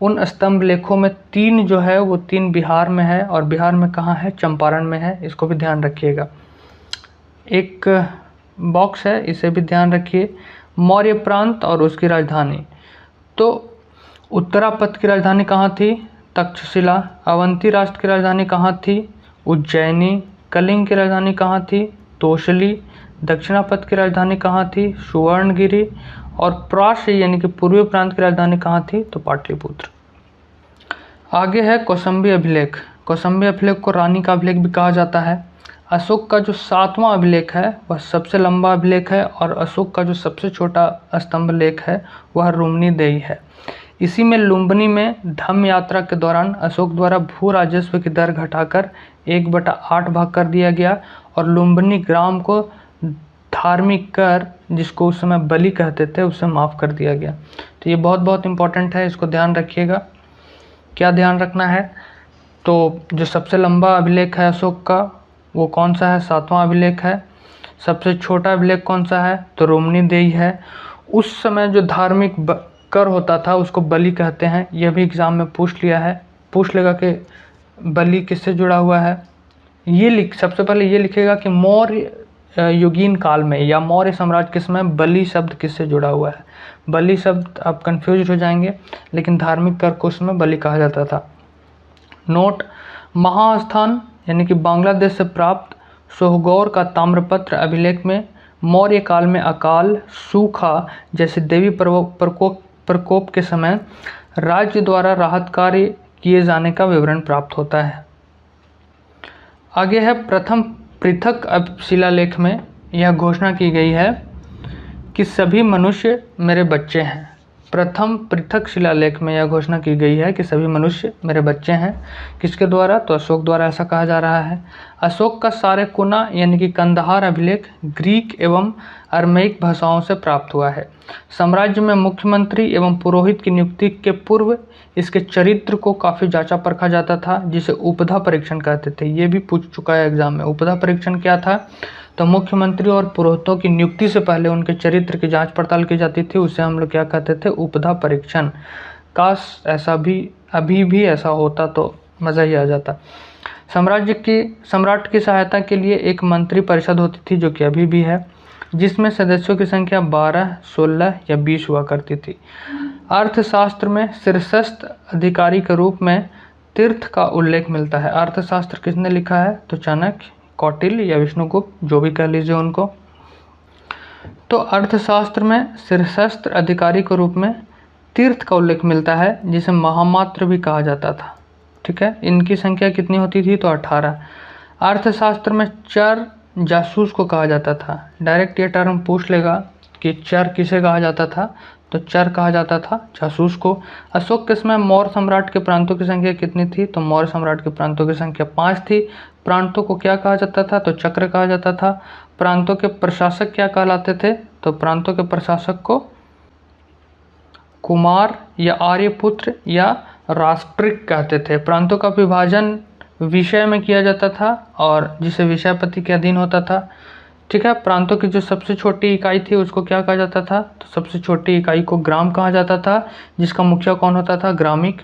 उन स्तंभ लेखों में 3 जो है वो 3 बिहार में है, और बिहार में कहाँ है, चंपारण में है। इसको भी ध्यान रखिएगा। एक बॉक्स है, इसे भी ध्यान रखिए। मौर्य प्रांत और उसकी राजधानी, तो उत्तरापथ की राजधानी कहाँ थी, तक्षशिला। अवंती राष्ट्र की राजधानी कहाँ थी, उज्जैनी। कलिंग की राजधानी कहाँ थी, तोशली। दक्षिणापथ की राजधानी कहाँ थी, सुवर्णगिरी। और प्राश्य यानी कि पूर्वी प्रांत की राजधानी कहाँ थी, तो पाटलिपुत्र। आगे है कौशाम्बी अभिलेख। कौशाम्बी अभिलेख को रानी का अभिलेख भी कहा जाता है। अशोक का जो 7वां अभिलेख है वह सबसे लंबा अभिलेख है, और अशोक का जो सबसे छोटा स्तंभ लेख है वह रुम्नी देई है। इसी में लुम्बिनी में धम्म यात्रा के दौरान अशोक द्वारा भू राजस्व की दर घटाकर 1/8 भाग कर दिया गया, और लुम्बिनी ग्राम को धार्मिक कर, जिसको उस समय बलि कहते थे, उसे माफ़ कर दिया गया। तो ये बहुत इंपॉर्टेंट है, इसको ध्यान रखिएगा। क्या ध्यान रखना है, तो जो सबसे लंबा अभिलेख है अशोक का वो कौन सा है, 7वां अभिलेख है। सबसे छोटा अभिलेख कौन सा है, तो रुम्नी देई है। उस समय जो धार्मिक कर होता था उसको बलि कहते हैं। यह भी एग्जाम में पूछ लेगा कि बलि किससे जुड़ा हुआ है। सबसे पहले ये लिखेगा कि मौर्य युगीन काल में या मौर्य साम्राज्य के समय बलि शब्द किससे जुड़ा हुआ है। बलि शब्द आप कंफ्यूज हो जाएंगे, लेकिन धार्मिक कर को उस समय बलि कहा जाता था। नोट, महास्थान यानी कि बांग्लादेश से प्राप्त सोहगौर का ताम्रपत्र अभिलेख में मौर्य काल में अकाल, सूखा जैसे देवी प्रकोप के समय राज्य द्वारा राहत कार्य किए जाने का विवरण प्राप्त होता है। आगे है प्रथम पृथक शिलालेख में यह घोषणा की गई है कि सभी मनुष्य मेरे बच्चे हैं। प्रथम पृथक शिलालेख में यह घोषणा की गई है कि सभी मनुष्य मेरे बच्चे हैं। किसके द्वारा? तो अशोक द्वारा ऐसा कहा जा रहा है। अशोक का सारेकुना यानी कि कंदहार अभिलेख ग्रीक एवं अरमेइक भाषाओं से प्राप्त हुआ है। साम्राज्य में मुख्यमंत्री एवं पुरोहित की नियुक्ति के पूर्व इसके चरित्र को काफ़ी जांचा परखा जाता था, जिसे उपधा परीक्षण कहते थे। ये भी पूछ चुका है एग्जाम में। उपधा परीक्षण क्या था? तो मुख्यमंत्री और पुरोहितों की नियुक्ति से पहले उनके चरित्र की जांच पड़ताल की जाती थी, उसे हम लोग क्या कहते थे? उपधा परीक्षण। काश ऐसा भी अभी भी ऐसा होता तो मज़ा ही आ जाता। सम्राट की सहायता के लिए एक मंत्री परिषद होती थी, जो कि अभी भी है, जिसमें सदस्यों की संख्या 12, 16 या 20 हुआ करती थी। अर्थशास्त्र में शीर्षस्थ अधिकारी के रूप में तीर्थ का उल्लेख मिलता है। अर्थशास्त्र किसने लिखा है? तो चाणक्य, कौटिल्य या विष्णुगुप्त, जो भी कह लीजिए उनको। तो अर्थशास्त्र में शीर्षस्थ अधिकारी के रूप में तीर्थ का उल्लेख मिलता है, जिसे महामात्र भी कहा जाता था। ठीक है, इनकी संख्या कितनी होती थी? तो 18। अर्थशास्त्र में चर जासूस को कहा जाता था। डायरेक्ट ये टर्म पूछ लेगा कि चर किसे कहा जाता था, तो चर कहा जाता था जासूस को। अशोक के समय मौर्य सम्राट के प्रांतों की संख्या कितनी थी? तो मौर्य सम्राट के प्रांतों की संख्या 5 थी। प्रांतों को क्या कहा जाता था? तो चक्र कहा जाता था। प्रांतों के प्रशासक क्या कहलाते थे? तो प्रांतों के प्रशासक को कुमार या आर्यपुत्र या राष्ट्रिक कहते थे। प्रांतों का विभाजन विषय में किया जाता था और जिसे विषयपति के अधीन होता था। ठीक है, प्रांतों की जो सबसे छोटी इकाई थी उसको क्या कहा जाता था? तो सबसे छोटी इकाई को ग्राम कहा जाता था, जिसका मुखिया कौन होता था? ग्रामिक।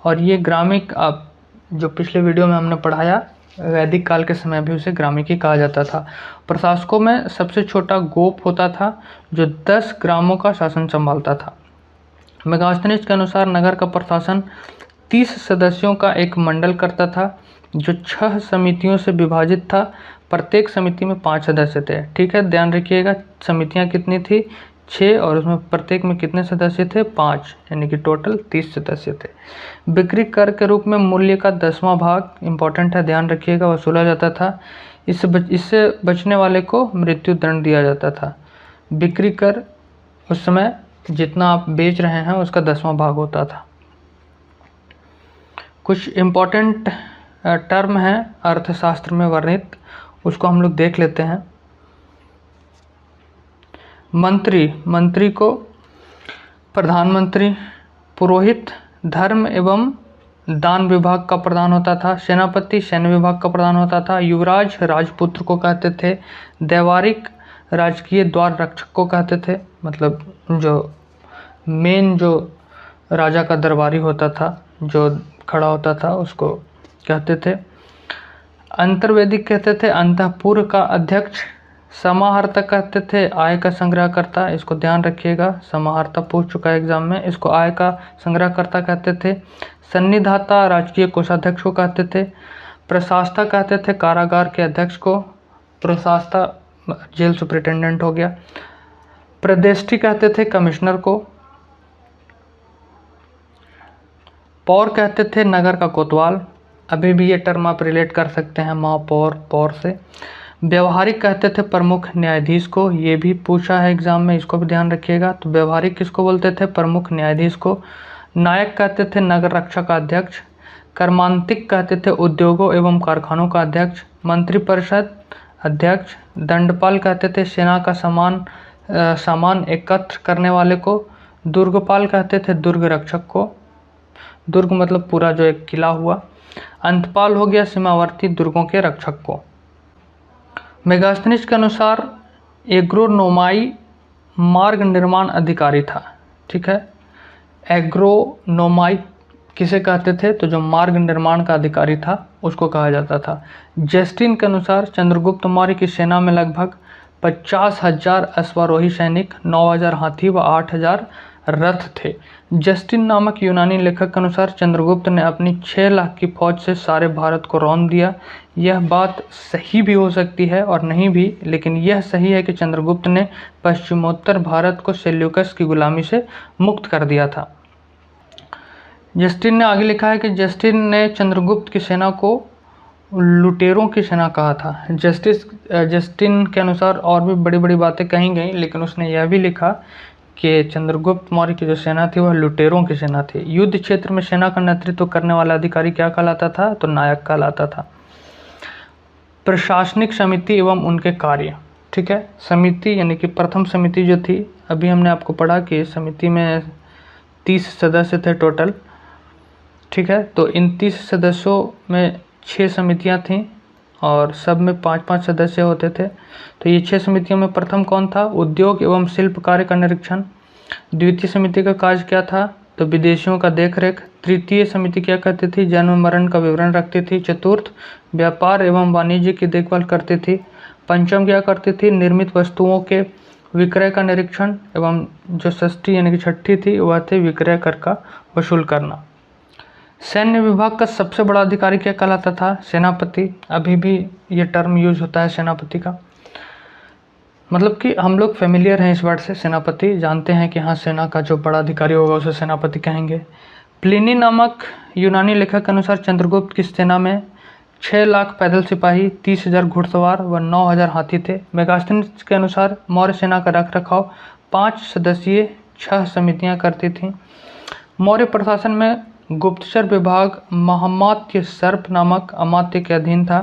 और ये ग्रामिक अब जो पिछले वीडियो में हमने पढ़ाया, वैदिक काल के समय भी उसे ग्रामिक ही कहा जाता था। प्रशासकों में सबसे छोटा गोप होता था, जो 10 ग्रामों का शासन संभालता था। मेगास्थनीज के अनुसार नगर का प्रशासन 30 सदस्यों का एक मंडल करता था, जो 6 समितियों से विभाजित था। प्रत्येक समिति में 5 सदस्य थे। ठीक है, ध्यान रखिएगा, समितियां कितनी थी? 6, और उसमें प्रत्येक में कितने सदस्य थे? 5, यानी कि टोटल 30 सदस्य थे। बिक्री कर के रूप में मूल्य का 10वां भाग, इंपॉर्टेंट है, ध्यान रखिएगा, वसूला जाता था। इससे बचने वाले को मृत्यु दंड दिया जाता था। बिक्री कर उस समय जितना आप बेच रहे हैं उसका 10वां भाग होता था। कुछ इम्पॉर्टेंट टर्म हैं अर्थशास्त्र में वर्णित, उसको हम लोग देख लेते हैं। मंत्री को प्रधानमंत्री, पुरोहित धर्म एवं दान विभाग का प्रधान होता था, सेनापति सैन्य विभाग का प्रधान होता था, युवराज राजपुत्र को कहते थे, देवारिक राजकीय द्वार रक्षक को कहते थे, मतलब जो मेन जो राजा का दरबारी होता था, जो खड़ा होता था, उसको कहते थे। अंतर्वेदिक कहते थे अंतःपुर का अध्यक्ष। समाहर्ता कहते थे आय का संग्रहकर्ता, इसको ध्यान रखिएगा, समाहर्ता पूछ चुका है एग्जाम में, इसको आय का संग्रहकर्ता कहते थे। सन्निधाता राजकीय कोषाध्यक्ष को कहते थे। प्रशास्ता कहते थे कारागार के अध्यक्ष को, प्रशास्ता जेल सुपरिटेंडेंट हो गया। प्रदेष्टि कहते थे कमिश्नर को। पौर कहते थे नगर का कोतवाल, अभी भी ये टर्म आप रिलेट कर सकते हैं महापौर, पौर से। व्यवहारिक कहते थे प्रमुख न्यायाधीश को, ये भी पूछा है एग्जाम में, इसको भी ध्यान रखिएगा। तो व्यवहारिक किसको बोलते थे? प्रमुख न्यायाधीश को। नायक कहते थे नगर रक्षा का अध्यक्ष। कर्मांतिक कहते थे उद्योगों एवं कारखानों का अध्यक्ष। मंत्रिपरिषद अध्यक्ष। दंडपाल कहते थे सेना का सामान एकत्र करने वाले को। दुर्गपाल कहते थे दुर्ग रक्षक को, दुर्ग मतलब पूरा जो एक किला हुआ। अंतपाल हो गया सीमावर्ती दुर्गों के रक्षक को। मेगास्थनीज के अनुसार एग्रोनोमाई मार्ग निर्माण अधिकारी था। ठीक है, एग्रोनोमाई किसे कहते थे? तो जो मार्ग निर्माण का अधिकारी था उसको कहा जाता था। जस्टिन के अनुसार चंद्रगुप्त मौर्य की सेना में लगभग 50,000 अश्वारोही सैनिक, 9,000 हाथी व 8,000 रथ थे। जस्टिन नामक यूनानी लेखक के अनुसार चंद्रगुप्त ने अपनी 6 लाख की फौज से सारे भारत को रौंद दिया। यह बात सही भी हो सकती है और नहीं भी, लेकिन यह सही है कि चंद्रगुप्त ने पश्चिमोत्तर भारत को सेल्यूकस की गुलामी से मुक्त कर दिया था। जस्टिन ने आगे लिखा है कि जस्टिन ने चंद्रगुप्त की सेना को लुटेरों की सेना कहा था। जस्टिन के अनुसार और भी बड़ी बड़ी बातें कही गई, लेकिन उसने यह भी लिखा कि चंद्रगुप्त मौर्य की जो सेना थी वह लुटेरों की सेना थी। युद्ध क्षेत्र में सेना का नेतृत्व करने वाला अधिकारी क्या कहलाता था? तो नायक कहलाता था। प्रशासनिक समिति एवं उनके कार्य, ठीक है। समिति यानी कि प्रथम समिति जो थी, अभी हमने आपको पढ़ा कि समिति में 30 सदस्य थे टोटल, ठीक है। तो इन 30 सदस्यों में 6 समितियां थीं और सब में 5-5 सदस्य होते थे। तो ये 6 समितियों में प्रथम कौन था? उद्योग एवं शिल्प कार्य का निरीक्षण। द्वितीय समिति का कार्य क्या था? तो विदेशियों का देखरेख। तृतीय समिति क्या करती थी? जन्म मरण का विवरण रखती थी। चतुर्थ, व्यापार एवं वाणिज्य की देखभाल करती थी। पंचम क्या करती थी? निर्मित वस्तुओं के विक्रय का निरीक्षण एवं जो षष्ठी यानी कि छठी थी वह थी विक्रय कर का वसूल करना। सैन्य विभाग का सबसे बड़ा अधिकारी क्या कहलाता था? सेनापति। अभी भी ये टर्म यूज होता है सेनापति का, मतलब कि हम लोग फेमिलियर हैं इस वर्ड से। सेनापति जानते हैं कि हाँ, सेना का जो बड़ा अधिकारी होगा उसे सेनापति कहेंगे। प्लिनी नामक यूनानी लेखक के अनुसार चंद्रगुप्त की सेना में 6 लाख पैदल सिपाही, 30,000 घुड़सवार व 9,000 हाथी थे। मेगास्थनीज के अनुसार मौर्य सेना का रखरखाव 5 सदस्यीय 6 समितियां करती थीं। मौर्य प्रशासन में गुप्तचर विभाग महामात्य सर्प नामक अमात्य के अधीन था।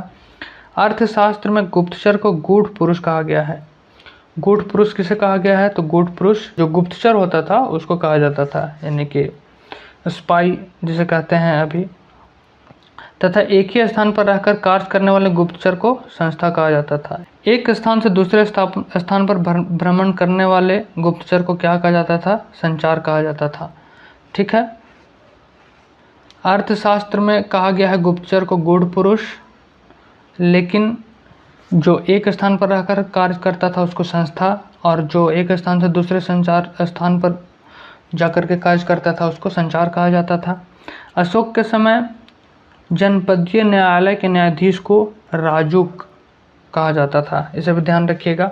अर्थशास्त्र में गुप्तचर को गूढ़ पुरुष कहा गया है। गूढ़ पुरुष किसे कहा गया है? तो गूढ़ पुरुष जो गुप्तचर होता था उसको कहा जाता था, यानी कि स्पाई जिसे कहते हैं अभी। तथा एक ही स्थान पर रहकर कार्य करने वाले गुप्तचर को संस्था कहा जाता था। एक स्थान से दूसरे स्थान पर भ्रमण करने वाले गुप्तचर को क्या कहा जाता था? संचार कहा जाता था, ठीक है। अर्थशास्त्र में कहा गया है गुप्तचर को गूढ़ पुरुष, लेकिन जो एक स्थान पर रहकर कार्य करता था उसको संस्था, और जो एक स्थान से दूसरे संचार स्थान पर जाकर के कार्य करता था उसको संचार कहा जाता था। अशोक के समय जनपदीय न्यायालय के न्यायाधीश को राजुक कहा जाता था, इसे भी ध्यान रखिएगा।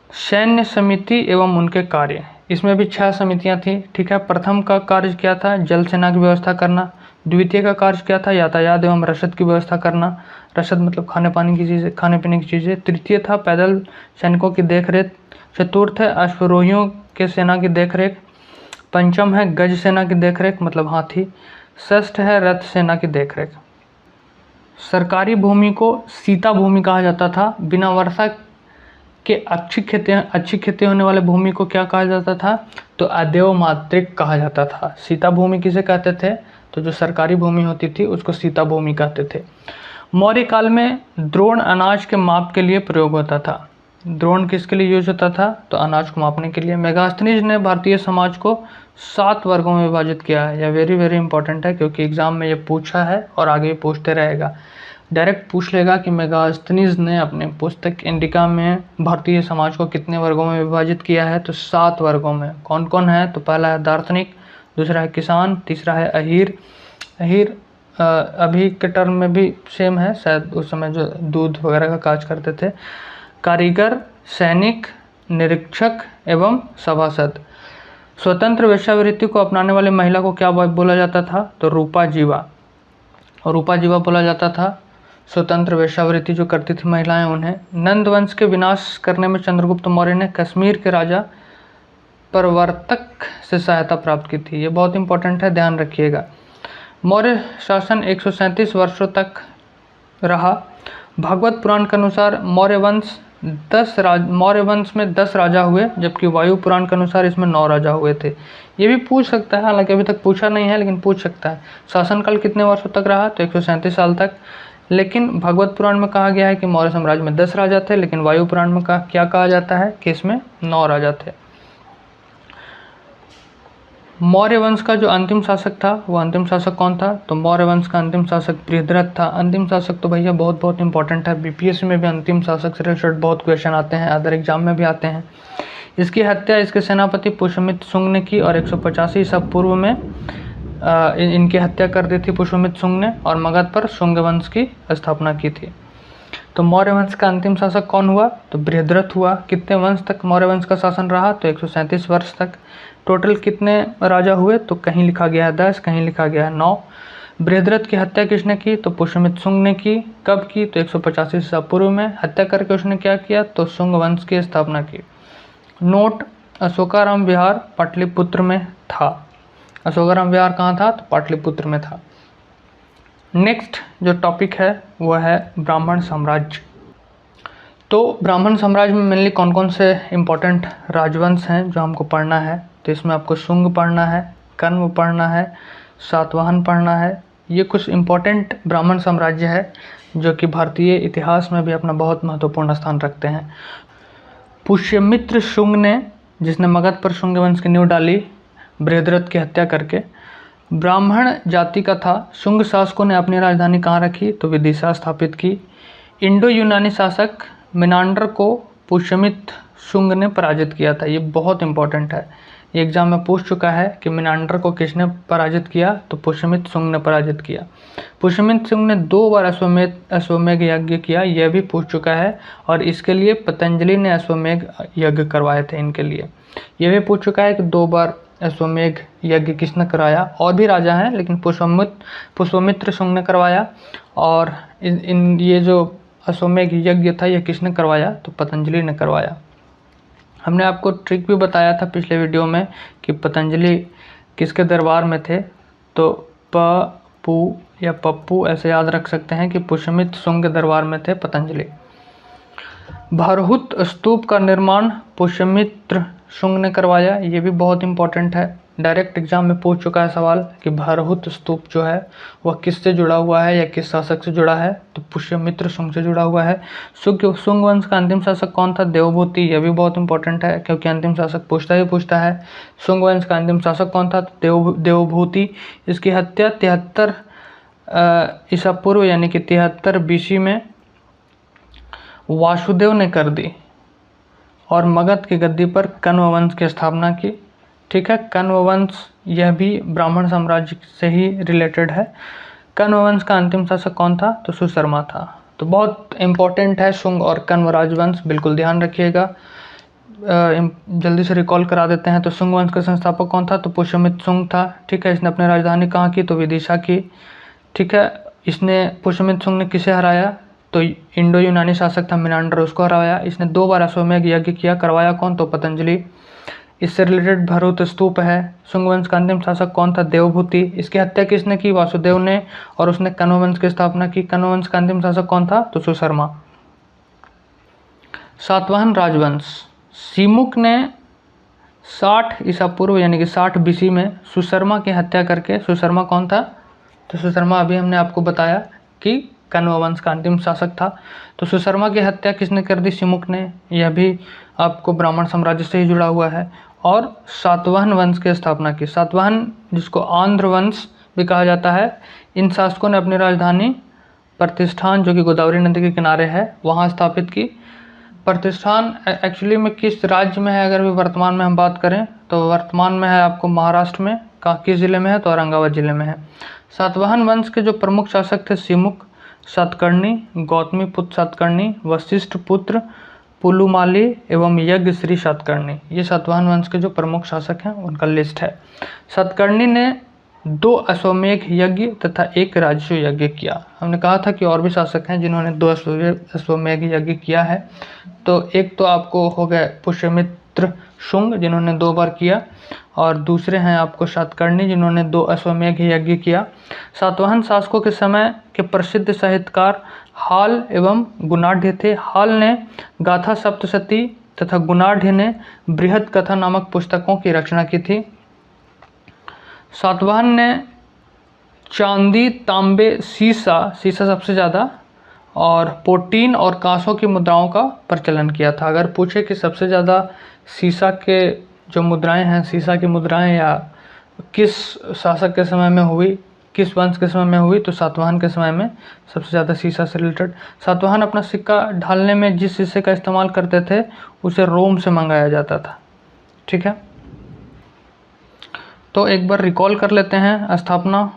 सैन्य समिति एवं उनके कार्य, इसमें भी 6 समितियां थी, ठीक है। प्रथम का कार्य क्या था? जल सेना की व्यवस्था करना। द्वितीय का कार्य क्या था? यातायात एवं रसद की व्यवस्था करना। रसद मतलब खाने पीने की चीज़ें। तृतीय था पैदल सैनिकों की देखरेख। चतुर्थ है अश्वरोहियों के सेना की देखरेख। पंचम है गज सेना की देखरेख मतलब हाथी। षष्ठ है रथ सेना की देखरेख। सरकारी भूमि को सीता भूमि कहा जाता था। बिना वर्षा के अच्छी खेती होने वाले भूमि को क्या कहा जाता था? तो अदेव मातृक कहा जाता था। सीता भूमि किसे कहते थे? तो जो सरकारी भूमि होती थी उसको सीता भूमि कहते थे। मौर्य काल में द्रोण अनाज के माप के लिए प्रयोग होता था। द्रोण किसके लिए यूज होता था? तो अनाज को मापने के लिए। मेगास्थनीज ने भारतीय समाज को 7 वर्गों में विभाजित किया है। यह वेरी वेरी इंपॉर्टेंट है क्योंकि एग्जाम में ये पूछा है और आगे पूछते रहेगा। डायरेक्ट पूछ लेगा कि मेगास्थनीज ने अपने पुस्तक इंडिका में भारतीय समाज को कितने वर्गों में विभाजित किया है? तो 7 वर्गों में। कौन कौन है? तो पहला है दार्शनिक, दूसरा है किसान, तीसरा है अहीर। अहीर अभी के टर्म में भी सेम है, शायद उस समय जो दूध वगैरह का काज करते थे। कारीगर, सैनिक, निरीक्षक एवं सभासद। स्वतंत्र वेश्यावृत्ति को अपनाने वाली महिला को क्या बोला जाता था? तो रूपा जीवा। और रूपा जीवा बोला जाता था स्वतंत्र वेश्यावृत्ति जो करती थी महिलाएं उन्हें। नंद वंश के विनाश करने में चंद्रगुप्त मौर्य ने कश्मीर के राजा प्रवर्तक से सहायता प्राप्त की थी। ये बहुत इंपॉर्टेंट है, ध्यान रखिएगा। मौर्य शासन 137 वर्षों तक रहा। भागवत पुराण के अनुसार मौर्य वंश में 10 राजा हुए, जबकि वायु पुराण के अनुसार इसमें 9 राजा हुए थे। ये भी पूछ सकता है, हालांकि अभी तक पूछा नहीं है लेकिन पूछ सकता है। शासनकाल कितने वर्षों तक रहा? तो 137 साल तक। लेकिन भागवत पुराण में कहा गया है कि मौर्य साम्राज्य में 10 राजा थे, लेकिन वायु पुराण में क्या कहा जाता है कि इसमें 9 राजा थे। मौर्य वंश का जो अंतिम शासक था वो अंतिम शासक कौन था? तो मौर्य वंश का अंतिम शासक बृहद्रथ था। अंतिम शासक तो भैया बहुत इंपॉर्टेंट है। बीपीएससी में भी अंतिम शासक से रिलेटेड बहुत क्वेश्चन आते हैं, अदर एग्जाम में भी आते हैं। इसकी हत्या इसके सेनापति पुष्यमित्र शुंग ने की और 185 ईसा पूर्व में इनकी हत्या कर दी थी पुष्यमित्र शुंग ने, और मगध पर शुंग वंश की स्थापना की थी। तो मौर्य वंश का अंतिम शासक कौन हुआ? तो बृहद्रथ हुआ। कितने वंश तक मौर्य वंश का शासन रहा? तो 137 वर्ष तक। टोटल कितने राजा हुए? तो कहीं लिखा गया है 10, कहीं लिखा गया है 9। बृहद्रथ की हत्या किसने की? तो पुष्यमित्र शुंग ने की। कब की? तो 185 ईसा पूर्व में। हत्या करके उसने क्या किया? तो शुंग वंश की स्थापना की। नोट: अशोकाराम विहार पाटलिपुत्र में था। अशोकाराम विहार कहाँ था? तो पाटलिपुत्र में था। नेक्स्ट जो टॉपिक है वह है ब्राह्मण साम्राज्य। तो ब्राह्मण साम्राज्य में मेनली कौन कौन से इम्पोर्टेंट राजवंश हैं जो हमको पढ़ना है? तो इसमें आपको शुंग पढ़ना है, कण्व पढ़ना है, सातवाहन पढ़ना है। ये कुछ इम्पोर्टेंट ब्राह्मण साम्राज्य है जो कि भारतीय इतिहास में भी अपना बहुत महत्वपूर्ण स्थान रखते हैं। पुष्यमित्र शुंग ने, जिसने मगध पर शुंग वंश की नींव डाली बृहद्रथ की हत्या करके, ब्राह्मण जाति का था। शुंग शासकों ने अपनी राजधानी कहाँ रखी? तो विदिशा स्थापित की। इंडो यूनानी शासक मिनांडर को पुष्यमित्र शुंग ने पराजित किया था। ये बहुत इंपॉर्टेंट है, ये एग्जाम में पूछ चुका है कि मिनांडर को किसने पराजित किया? तो पुष्यमित्र शुंग ने पराजित किया। पुष्यमित्र शुंग ने 2 बार अश्वमेध यज्ञ किया, यह भी पूछ चुका है। और इसके लिए पतंजलि ने अश्वमेध यज्ञ करवाए थे इनके लिए। यह भी पूछ चुका है कि 2 बार अश्वमेध यज्ञ किसने कराया? और भी राजा हैं लेकिन पुष्यमित्र शुंग ने करवाया। और ये जो अश्वमेध यज्ञ था यह किसने करवाया? तो पतंजलि ने करवाया। हमने आपको ट्रिक भी बताया था पिछले वीडियो में कि पतंजलि किसके दरबार में थे। तो पप्पू या पप्पू ऐसे याद रख सकते हैं कि पुष्यमित्र शुंग के दरबार में थे पतंजलि। भारहूत स्तूप का निर्माण पुष्यमित्र शुंग ने करवाया। ये भी बहुत इंपॉर्टेंट है, डायरेक्ट एग्जाम में पूछ चुका है सवाल कि भारहूत स्तूप जो है वह किससे जुड़ा हुआ है या किस शासक से जुड़ा है? तो पुष्यमित्र शुंग से जुड़ा हुआ है। शुंग वंश का अंतिम शासक कौन था? देवभूति। यह भी बहुत इंपॉर्टेंट है क्योंकि अंतिम शासक पूछता है। शुंग वंश का अंतिम शासक कौन था? देवभूति। इसकी हत्या 73 ईसा पूर्व यानी कि 73 BC में वासुदेव ने कर दी और मगध की गद्दी पर कण्व वंश की स्थापना की। ठीक है, कण्व वंश यह भी ब्राह्मण साम्राज्य से ही रिलेटेड है। कण्व वंश का अंतिम शासक कौन था? तो सुशर्मा था। तो बहुत इंपॉर्टेंट है शुंग और कण्व राजवंश, बिल्कुल ध्यान रखिएगा। जल्दी से रिकॉल करा देते हैं। तो शुंग वंश का संस्थापक कौन था? तो पुष्यमित्र शुंग था। ठीक है, इसने अपनी राजधानी कहाँ की? तो विदिशा की। ठीक है, इसने पुष्यमित्र शुंग ने किसे हराया? तो इंडो यूनानी शासक था मिनांडर, उसको हराया। इसने 2 बार अश्वमेध यज्ञ किया, करवाया कौन? तो पतंजलि। इससे रिलेटेड भारहूत स्तूप है। शुंग वंश का अंतिम शासक कौन था? देवभूति। इसकी हत्या किसने की? वासुदेव ने। और उसने कण्व वंश की स्थापना की। कण्व वंश का अंतिम शासक कौन था? तो सुशर्मा। सातवाहन राजवंश। सीमुक ने 60 ईसा पूर्व यानी कि 60 BC में सुशर्मा की हत्या करके, सुशर्मा कौन था? तो सुशर्मा अभी हमने आपको बताया कि कण्व वंश का अंतिम शासक था। तो सुशर्मा की हत्या किसने कर दी? सीमुक ने। यह भी आपको ब्राह्मण साम्राज्य से ही जुड़ा हुआ है। और सातवाहन वंश की स्थापना की। सातवाहन, जिसको आंध्र वंश भी कहा जाता है, इन शासकों ने अपनी राजधानी प्रतिष्ठान, जो कि गोदावरी नदी के किनारे है, वहाँ स्थापित की। प्रतिष्ठान एक्चुअली में किस राज्य में है? अगर भी वर्तमान में हम बात करें तो वर्तमान में है आपको महाराष्ट्र में। किस जिले में है? तो औरंगाबाद जिले में है। सातवाहन वंश के जो प्रमुख शासक थे सीमुक, सातकर्णी, गौतमी पुत्र सातकर्णी, वशिष्ठ पुत्र पुलुमाली एवं यज्ञश्री सातकर्णी। ये सातवाहन वंश के जो प्रमुख शासक हैं उनका लिस्ट है। सातकर्णी ने 2 अश्वमेध यज्ञ तथा 1 राजस्व यज्ञ किया। हमने कहा था कि और भी शासक हैं जिन्होंने 2 अश्वमेध यज्ञ किया है। तो एक तो आपको हो गए पुष्यमित्र शुंग जिन्होंने 2 बार किया, और दूसरे हैं आपको सातकर्णी जिन्होंने 2 अश्वमेध यज्ञ किया। सातवाहन शासकों के समय के प्रसिद्ध साहित्यकार हाल एवं गुणाढ़ थे। हाल ने गाथा सप्तशती तथा गुणाढ़ ने बृहद कथा नामक पुस्तकों की रचना की थी। सातवाहन ने चांदी, तांबे, सीसा सबसे ज़्यादा, और पोटीन और कांसों की मुद्राओं का प्रचलन किया था। अगर पूछे कि सबसे ज़्यादा सीसा के जो मुद्राएं हैं, सीसा की मुद्राएं या किस शासक के समय में हुई, किस वंश के समय में हुई, तो सातवाहन के समय में सबसे ज़्यादा सीसा से रिलेटेड। सातवाहन अपना सिक्का ढालने में जिस शीशे का इस्तेमाल करते थे उसे रोम से मंगाया जाता था। ठीक है, तो एक बार रिकॉल कर लेते हैं। स्थापना,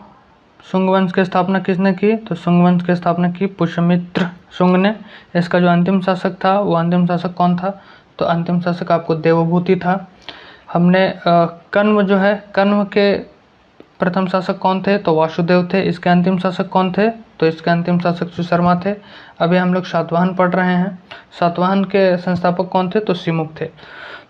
शुंग वंश की स्थापना किसने की? तो शुंग वंश की स्थापना की पुष्यमित्र शुंग ने। इसका जो अंतिम शासक था वो अंतिम शासक कौन था? तो अंतिम शासक आपको देवभूति था। हमने कण्व जो है, कण्व के प्रथम शासक कौन थे? तो वासुदेव थे। इसके अंतिम शासक कौन थे? तो इसके अंतिम शासक सुशर्मा थे। अभी हम लोग सातवाहन पढ़ रहे हैं। सातवाहन के संस्थापक कौन थे? तो सिमुक थे।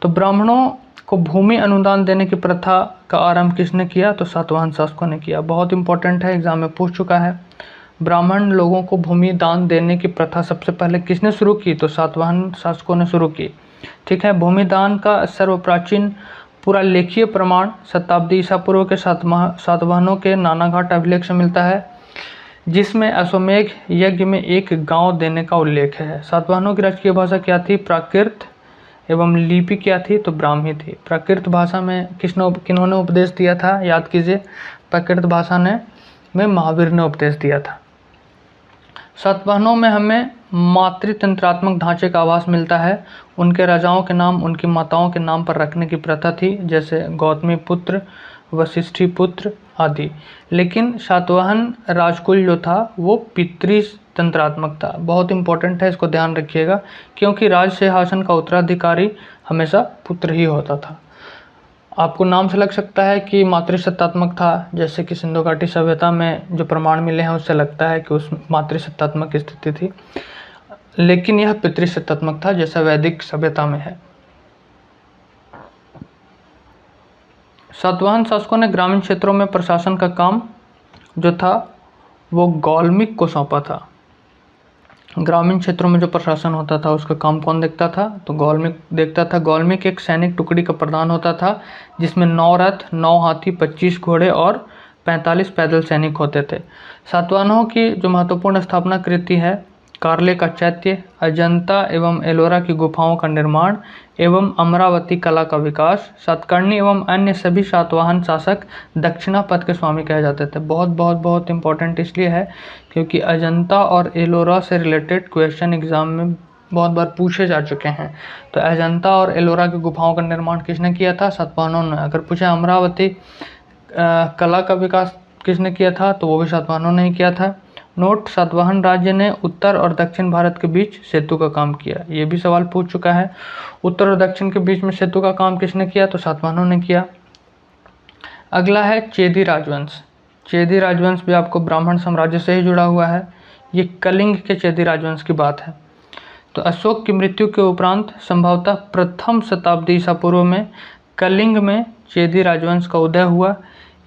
तो ब्राह्मणों को भूमि अनुदान देने की प्रथा का आरंभ किसने किया? तो सातवाहन शासकों ने किया। बहुत इंपॉर्टेंट है, एग्जाम में पूछ चुका है। ब्राह्मण लोगों को भूमि दान देने की प्रथा सबसे पहले किसने शुरू की? तो सातवाहन शासकों ने शुरू की। ठीक है। भूमि दान का सर्वप्राचीन पूरा लेखीय प्रमाण शताब्दी ईसा पूर्व के सातवाहनों के नानाघाट अभिलेख से मिलता है, जिसमें अश्वमेघ यज्ञ में एक गांव देने का उल्लेख है। सातवाहनों की राजकीय भाषा क्या थी? प्राकृत। एवं लिपि क्या थी? तो ब्राह्मी थी। प्राकृत भाषा में किन्होंने उपदेश दिया था? याद कीजिए, प्राकृत भाषा में महावीर ने उपदेश दिया था। सातवाहनों में हमें मातृतंत्रात्मक ढांचे का आभास मिलता है। उनके राजाओं के नाम उनकी माताओं के नाम पर रखने की प्रथा थी, जैसे गौतमी पुत्र, वशिष्ठी पुत्र आदि। लेकिन सातवाहन राजकुल जो था वो पितृतंत्रात्मक था। बहुत इंपॉर्टेंट है, इसको ध्यान रखिएगा, क्योंकि राज सिंहासन का उत्तराधिकारी हमेशा पुत्र ही होता था। आपको नाम से लग सकता है कि मातृसत्तात्मक था, जैसे कि सिंधु घाटी सभ्यता में जो प्रमाण मिले हैं उससे लगता है कि उस मातृसत्तात्मक स्थिति थी, लेकिन यह पितृसत्तात्मक था, जैसा वैदिक सभ्यता में है। सातवाहन शासकों ने ग्रामीण क्षेत्रों में प्रशासन का काम जो था वो गौलमिक को सौंपा था। ग्रामीण क्षेत्रों में जो प्रशासन होता था उसका काम कौन देखता था? तो गौलमिक देखता था। गौलमिक एक सैनिक टुकड़ी का प्रधान होता था, जिसमें 9 रथ, 9 हाथी, 25 घोड़े और 45 पैदल सैनिक होते थे। सातवाहनों की जो महत्वपूर्ण स्थापना कृति है, कार्ले का चैत्य, अजंता एवं एलोरा की गुफाओं का निर्माण एवं अमरावती कला का विकास। सातकर्णी एवं अन्य सभी सातवाहन शासक दक्षिणापथ के स्वामी कहे जाते थे। बहुत बहुत बहुत इंपॉर्टेंट इसलिए है क्योंकि अजंता और एलोरा से रिलेटेड क्वेश्चन एग्जाम में बहुत बार पूछे जा चुके हैं। तो अजंता और एलोरा की गुफाओं का निर्माण किसने किया था? सातवाहनों ने। अगर पूछे अमरावती कला का विकास किसने किया था? तो वो भी सातवाहनों ने ही किया था। नोट: सातवाहन राज्य ने उत्तर और दक्षिण भारत के बीच सेतु का काम किया। ये भी सवाल पूछ चुका है। उत्तर और दक्षिण के बीच में सेतु का काम किसने किया? तो सातवाहनों ने किया। अगला है चेदी राजवंश। चेदी राजवंश भी आपको ब्राह्मण साम्राज्य से ही जुड़ा हुआ है। ये कलिंग के चेदी राजवंश की बात है। तो अशोक की मृत्यु के उपरांत संभवतः प्रथम शताब्दी ईसा पूर्व में कलिंग में चेदी राजवंश का उदय हुआ।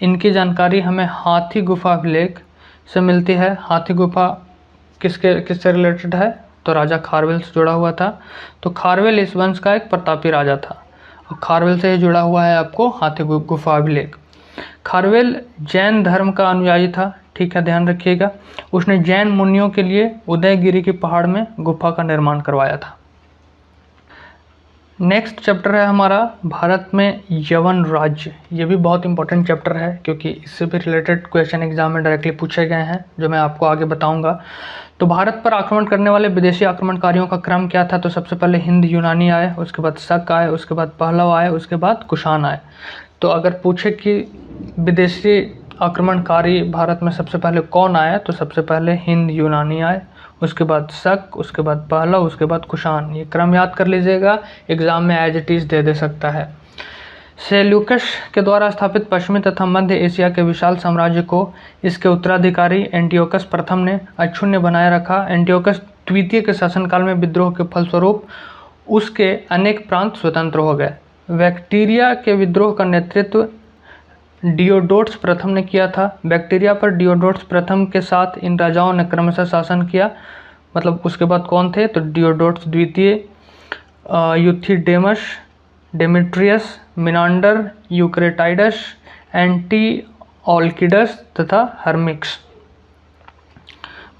इनकी जानकारी हमें हाथी गुफा अभिलेख से मिलती है। हाथी गुफा किससे रिलेटेड है? तो राजा खारवेल से जुड़ा हुआ था। तो खारवेल इस वंश का एक प्रतापी राजा था और खारवेल से ही जुड़ा हुआ है आपको हाथी गुफा अभिलेख। खारवेल जैन धर्म का अनुयायी था। ठीक है, ध्यान रखिएगा। उसने जैन मुनियों के लिए उदयगिरी के पहाड़ में गुफा का निर्माण करवाया था। नेक्स्ट चैप्टर है हमारा भारत में यवन राज्य। ये भी बहुत इंपॉर्टेंट चैप्टर है क्योंकि इससे भी रिलेटेड क्वेश्चन एग्जाम में डायरेक्टली पूछे गए हैं, जो मैं आपको आगे बताऊंगा। तो भारत पर आक्रमण करने वाले विदेशी आक्रमणकारियों का क्रम क्या था? तो सबसे पहले हिंद यूनानी आए, उसके बाद शक आए, उसके बाद पहलव आए, उसके बाद कुषाण आए। तो अगर पूछे कि विदेशी आक्रमणकारी भारत में सबसे पहले कौन आया, तो सबसे पहले हिंद यूनानी आए, उसके बाद शक, उसके बाद पहलव, उसके बाद कुषाण। ये क्रम याद कर लीजिएगा, एग्जाम में एज इट इज़ दे सकता है। सेल्यूकस के द्वारा स्थापित पश्चिमी तथा मध्य एशिया के विशाल साम्राज्य को इसके उत्तराधिकारी एंटियोकस प्रथम ने अक्षुण्य बनाए रखा। एंटियोकस द्वितीय के शासनकाल में विद्रोह के फलस्वरूप उसके अनेक प्रांत स्वतंत्र हो गए। बैक्टीरिया के विद्रोह का नेतृत्व डियोडोट्स प्रथम ने किया था। बैक्टीरिया पर डियोडोट्स प्रथम के साथ इन राजाओं ने क्रमशः शासन किया। मतलब उसके बाद कौन थे? तो डियोडोट्स द्वितीय, यूथिडेमस, डेमेट्रियस, मिनांडर, यूक्रेटाइडस, एंटीओल्किडस तथा हर्मिक्स।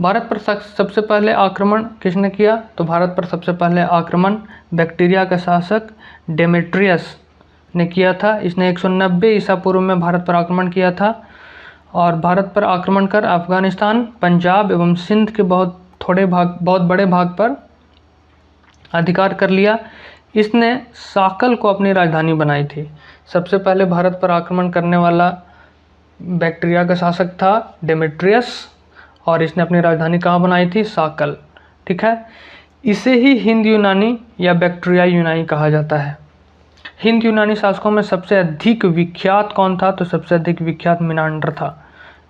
भारत पर सबसे पहले आक्रमण किसने किया? तो भारत पर सबसे पहले आक्रमण बैक्टीरिया का शासक डेमेट्रियस ने किया था। इसने 190 ईसा पूर्व में भारत पर आक्रमण किया था और भारत पर आक्रमण कर अफगानिस्तान, पंजाब एवं सिंध के बहुत बड़े भाग पर अधिकार कर लिया। इसने साकल को अपनी राजधानी बनाई थी। सबसे पहले भारत पर आक्रमण करने वाला बैक्टीरिया का शासक था डेमेट्रियस और इसने अपनी राजधानी कहाँ बनाई थी? साकल। ठीक है, इसे ही हिंद यूनानी या बैक्टीरिया यूनानी कहा जाता है। हिंद यूनानी शासकों में सबसे अधिक विख्यात कौन था? तो सबसे अधिक विख्यात मिनांडर था।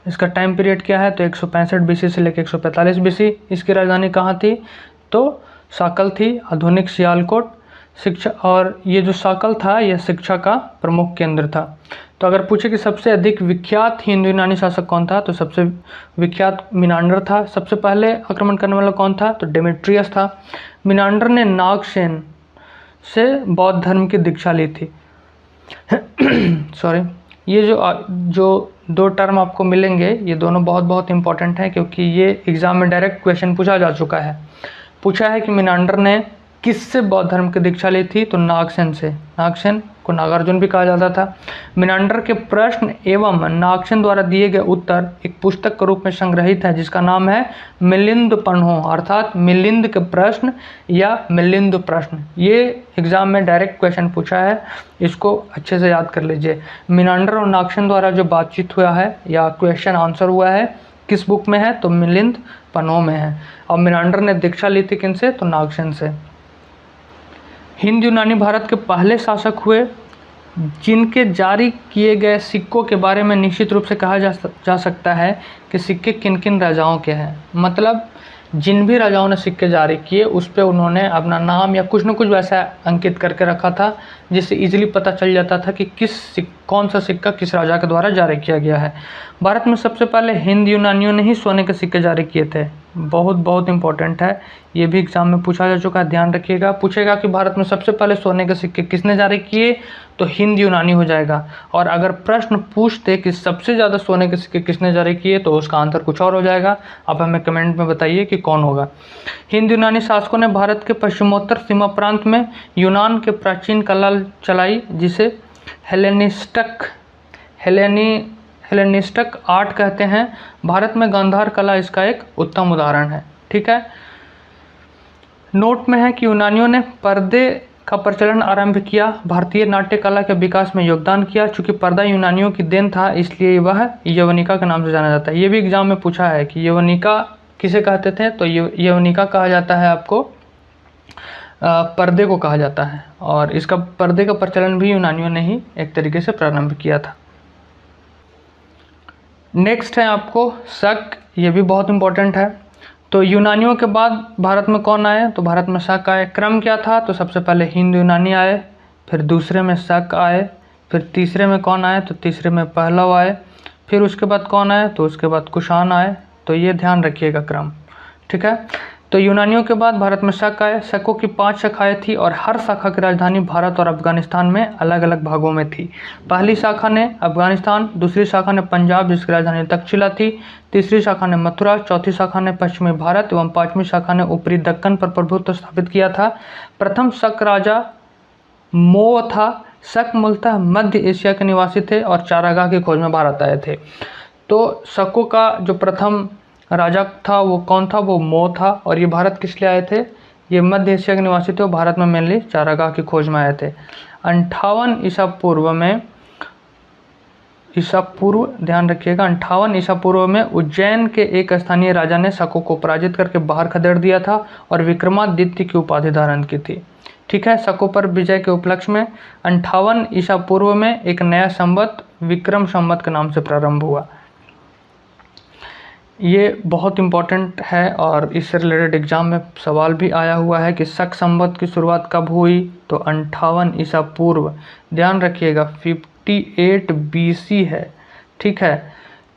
इसका टाइम पीरियड क्या है? तो 165 बीसी से लेकर 145 बीसी। इसकी राजधानी कहाँ थी? तो साकल थी, आधुनिक सियालकोट। शिक्षा, और ये जो साकल था यह शिक्षा का प्रमुख केंद्र था। तो अगर पूछे कि सबसे अधिक विख्यात हिंदू यूनानी शासक कौन था, तो सबसे विख्यात मिनांडर था। सबसे पहले आक्रमण करने वाला कौन था? तो डेमेट्रियस था। मिनांडर ने नागसेन से बौद्ध धर्म की दीक्षा ली थी। सॉरी, ये जो दो टर्म आपको मिलेंगे ये दोनों बहुत बहुत इंपॉर्टेंट हैं, क्योंकि ये एग्जाम में डायरेक्ट क्वेश्चन पूछा जा चुका है। पूछा है कि मिनांडर ने किससे बौद्ध धर्म की दीक्षा ली थी? तो नागसेन से। नागसेन को नागार्जुन भी कहा जाता था। मिनांडर के प्रश्न एवं नागसेन द्वारा दिए गए उत्तर एक पुस्तक के रूप में संग्रहित है, जिसका नाम है मिलिंद पन्हो, अर्थात मिलिंद के प्रश्न या मिलिंद प्रश्न। ये एग्जाम में डायरेक्ट क्वेश्चन पूछा है, इसको अच्छे से याद कर लीजिए। मिनांडर और नागसेन द्वारा जो बातचीत हुआ है या क्वेश्चन आंसर हुआ है किस बुक में है? तो मिलिंद पन्हो में है। और मिनांडर ने दीक्षा ली थी किनसे? तो नागसेन से। हिंद यूनानी भारत के पहले शासक हुए जिनके जारी किए गए सिक्कों के बारे में निश्चित रूप से कहा जा सकता है कि सिक्के किन किन राजाओं के हैं। मतलब जिन भी राजाओं ने सिक्के जारी किए उस पे उन्होंने अपना नाम या कुछ न कुछ वैसा अंकित करके रखा था, जिससे इजीली पता चल जाता था कि कौन सा सिक्का किस राजा के द्वारा जारी किया गया है। भारत में सबसे पहले हिंद यूनानियों ने ही सोने के सिक्के जारी किए थे। बहुत बहुत इंपॉर्टेंट है, ये भी एग्जाम में पूछा जा चुका है, ध्यान रखिएगा। पूछेगा कि भारत में सबसे पहले सोने के सिक्के किसने जारी किए, तो हिंद यूनानी हो जाएगा। और अगर प्रश्न पूछते कि सबसे ज़्यादा सोने के सिक्के किसने जारी किए, तो उसका आंसर कुछ और हो जाएगा। आप हमें कमेंट में बताइए कि कौन होगा। हिंद यूनानी शासकों ने भारत के पश्चिमोत्तर सीमा प्रांत में यूनान के प्राचीन कला चलाई, जिसे हेलेनिस्टिक आर्ट कहते हैं। भारत में गांधार कला इसका एक उत्तम उदाहरण है। ठीक है, नोट में है कि यूनानियों ने पर्दे का प्रचलन आरंभ किया, भारतीय नाट्य कला के विकास में योगदान किया। चूंकि पर्दा यूनानियों की देन था, इसलिए वह यवनिका के नाम से जाना जाता है। ये भी एग्जाम में पूछा है कि यवनिका किसे कहते थे, तो यवनिका कहा जाता है आपको पर्दे को कहा जाता है। और इसका पर्दे का प्रचलन भी यूनानियों ने ही एक तरीके से प्रारंभ किया था। नेक्स्ट है आपको शक, ये भी बहुत इंपॉर्टेंट है। तो यूनानियों के बाद भारत में कौन आए, तो भारत में शक आए। क्रम क्या था, तो सबसे पहले हिंद यूनानी आए, फिर दूसरे में शक आए, फिर तीसरे में कौन आए, तो तीसरे में पहलव आए, फिर उसके बाद कौन आए, तो उसके बाद कुषाण आए। तो ये ध्यान रखिएगा क्रम। ठीक है, तो यूनानियों के बाद भारत में शक आए। शकों की 5 शाखाएं थी और हर शाखा की राजधानी भारत और अफगानिस्तान में अलग अलग भागों में थी। पहली शाखा ने अफगानिस्तान, दूसरी शाखा ने पंजाब जिसकी राजधानी तक्षशिला थी, तीसरी शाखा ने मथुरा, चौथी शाखा ने पश्चिमी भारत एवं 5वीं शाखा ने ऊपरी दक्कन पर प्रभुत्व स्थापित किया था। प्रथम शक राजा मोह था। शक मूलतः मध्य एशिया के निवासी थे और चारागाह की खोज में भारत आए थे। तो शकों का जो प्रथम राजा था वो कौन था, वो मोह था। और ये भारत किस लिए आए थे, ये मध्य एशिया के निवासी थे और भारत में मेनली चारागाह की खोज में आए थे। 58 ईसा पूर्व ध्यान रखिएगा, 58 ईसा पूर्व में उज्जैन के एक स्थानीय राजा ने शकों को पराजित करके बाहर खदेड़ दिया था और विक्रमादित्य की उपाधि धारण की थी। ठीक है, शकों पर विजय के उपलक्ष्य में 58 ईसा पूर्व में एक नया संवत विक्रम संवत के नाम से प्रारंभ हुआ। ये बहुत इम्पॉर्टेंट है और इससे रिलेटेड एग्जाम में सवाल भी आया हुआ है कि शक संवत की शुरुआत कब हुई, तो 58 ईसा पूर्व। ध्यान रखिएगा 58 बीसी है। ठीक है,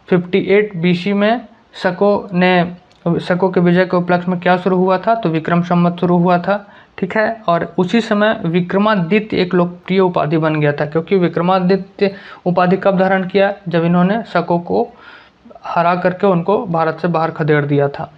58 बीसी में शकों के विजय के उपलक्ष्य में क्या शुरू हुआ था, तो विक्रम संवत शुरू हुआ था। ठीक है, और उसी समय विक्रमादित्य एक लोकप्रिय उपाधि बन गया था, क्योंकि विक्रमादित्य उपाधि कब धारण किया, जब इन्होंने शकों को हरा करके उनको भारत से बाहर खदेड़ दिया था,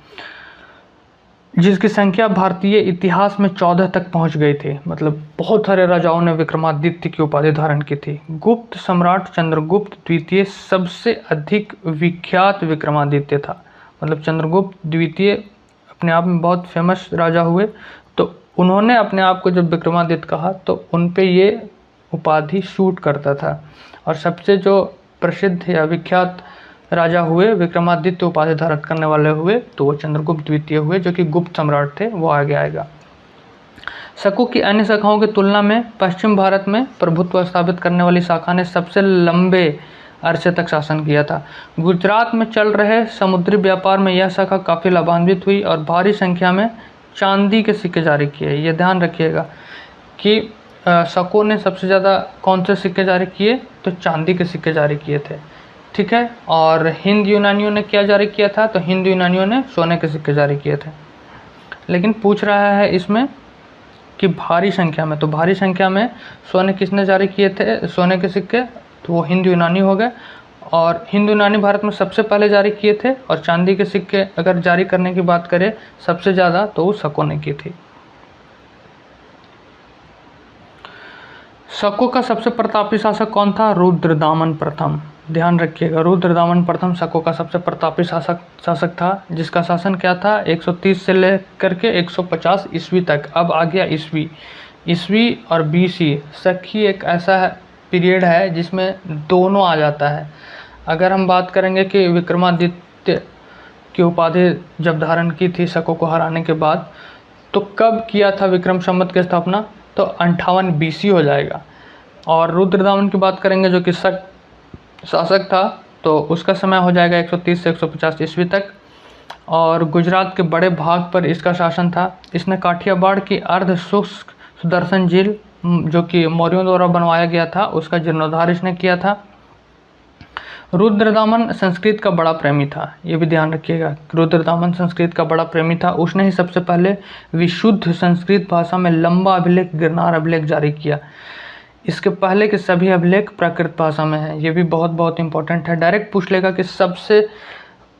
जिसकी संख्या भारतीय इतिहास में 14 तक पहुंच गई थी। मतलब बहुत सारे राजाओं ने विक्रमादित्य की उपाधि धारण की थी। गुप्त सम्राट चंद्रगुप्त द्वितीय सबसे अधिक विख्यात विक्रमादित्य था। मतलब चंद्रगुप्त द्वितीय अपने आप में बहुत फेमस राजा हुए, तो उन्होंने अपने आप को जब विक्रमादित्य कहा तो उन पे ये उपाधि शूट करता था। और सबसे जो प्रसिद्ध या विख्यात राजा हुए, विक्रमादित्य उपाधि धारण करने वाले हुए, तो वो चंद्रगुप्त द्वितीय हुए, जो कि गुप्त सम्राट थे, वो आगे आएगा। शकों की अन्य शाखाओं की तुलना में पश्चिम भारत में प्रभुत्व स्थापित करने वाली शाखा ने सबसे लंबे अरसे तक शासन किया था। गुजरात में चल रहे समुद्री व्यापार में यह शाखा काफ़ी लाभान्वित हुई और भारी संख्या में चांदी के सिक्के जारी किए। ये ध्यान रखिएगा कि शकों ने सबसे ज़्यादा कौन से सिक्के जारी किए, तो चांदी के सिक्के जारी किए थे, ठीक है। और हिंद यूनानियों ने क्या जारी किया था, तो हिंद यूनानियों ने सोने के सिक्के जारी किए थे। लेकिन पूछ रहा है इसमें कि भारी संख्या में, तो भारी संख्या में सोने किसने जारी किए थे, सोने के सिक्के, तो वो हिंद यूनानी हो गए। और हिंद यूनानी भारत में सबसे पहले जारी किए थे। और चांदी के सिक्के अगर जारी करने की बात करें सबसे ज़्यादा, तो वो शकों ने की थी। शकों का सबसे प्रतापी शासक कौन था, रुद्रदामन प्रथम। ध्यान रखिएगा, रुद्रदामन प्रथम शकों का सबसे प्रतापी शासक था, जिसका शासन क्या था 130 से लेकर के 150 ईस्वी तक। अब आ गया ईस्वी और BC। शक ही एक ऐसा पीरियड है जिसमें दोनों आ जाता है। अगर हम बात करेंगे कि विक्रमादित्य की उपाधि जब धारण की थी शकों को हराने के बाद, तो कब किया था विक्रम संवत की स्थापना, तो 58 BC हो जाएगा। और रुद्रदामन की बात करेंगे जो कि शक शासक था, तो उसका समय हो जाएगा 130 से 150 ईस्वी तक। और गुजरात के बड़े भाग पर इसका शासन था। इसने काठियावाड़ की अर्ध शुष्क सुदर्शन झील, जो कि मौर्यों द्वारा बनवाया गया था, उसका जीर्णोद्धार इसने किया था। रुद्रदामन संस्कृत का बड़ा प्रेमी था, ये भी ध्यान रखिएगा। रुद्रदामन संस्कृत का बड़ा प्रेमी था। उसने ही सबसे पहले विशुद्ध संस्कृत भाषा में लंबा अभिलेख गिरनार अभिलेख जारी किया। इसके पहले के सभी अभिलेख प्राकृत भाषा में हैं। ये भी बहुत बहुत इंपॉर्टेंट है। डायरेक्ट पूछ लेगा कि सबसे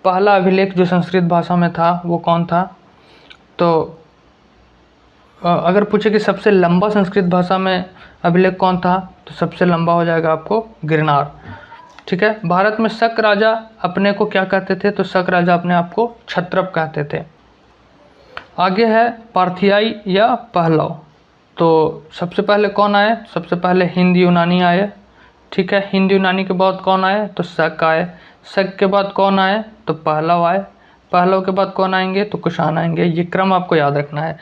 पहला अभिलेख जो संस्कृत भाषा में था वो कौन था। तो अगर पूछे कि सबसे लंबा संस्कृत भाषा में अभिलेख कौन था, तो सबसे लंबा हो जाएगा आपको गिरनार, ठीक है। भारत में शक राजा अपने को क्या कहते थे, तो शक राजा अपने आप को क्षत्रप कहते थे। आगे है पार्थियाई या पहलव। तो सबसे पहले कौन आए, सबसे पहले हिंद यूनानी आए, ठीक है। हिंद यूनानी के बाद कौन आए, तो शक आए। शक के बाद कौन आए, तो पहलव आए। पहलव के बाद कौन आएंगे, तो कुषाण आएंगे। ये क्रम आपको याद रखना है।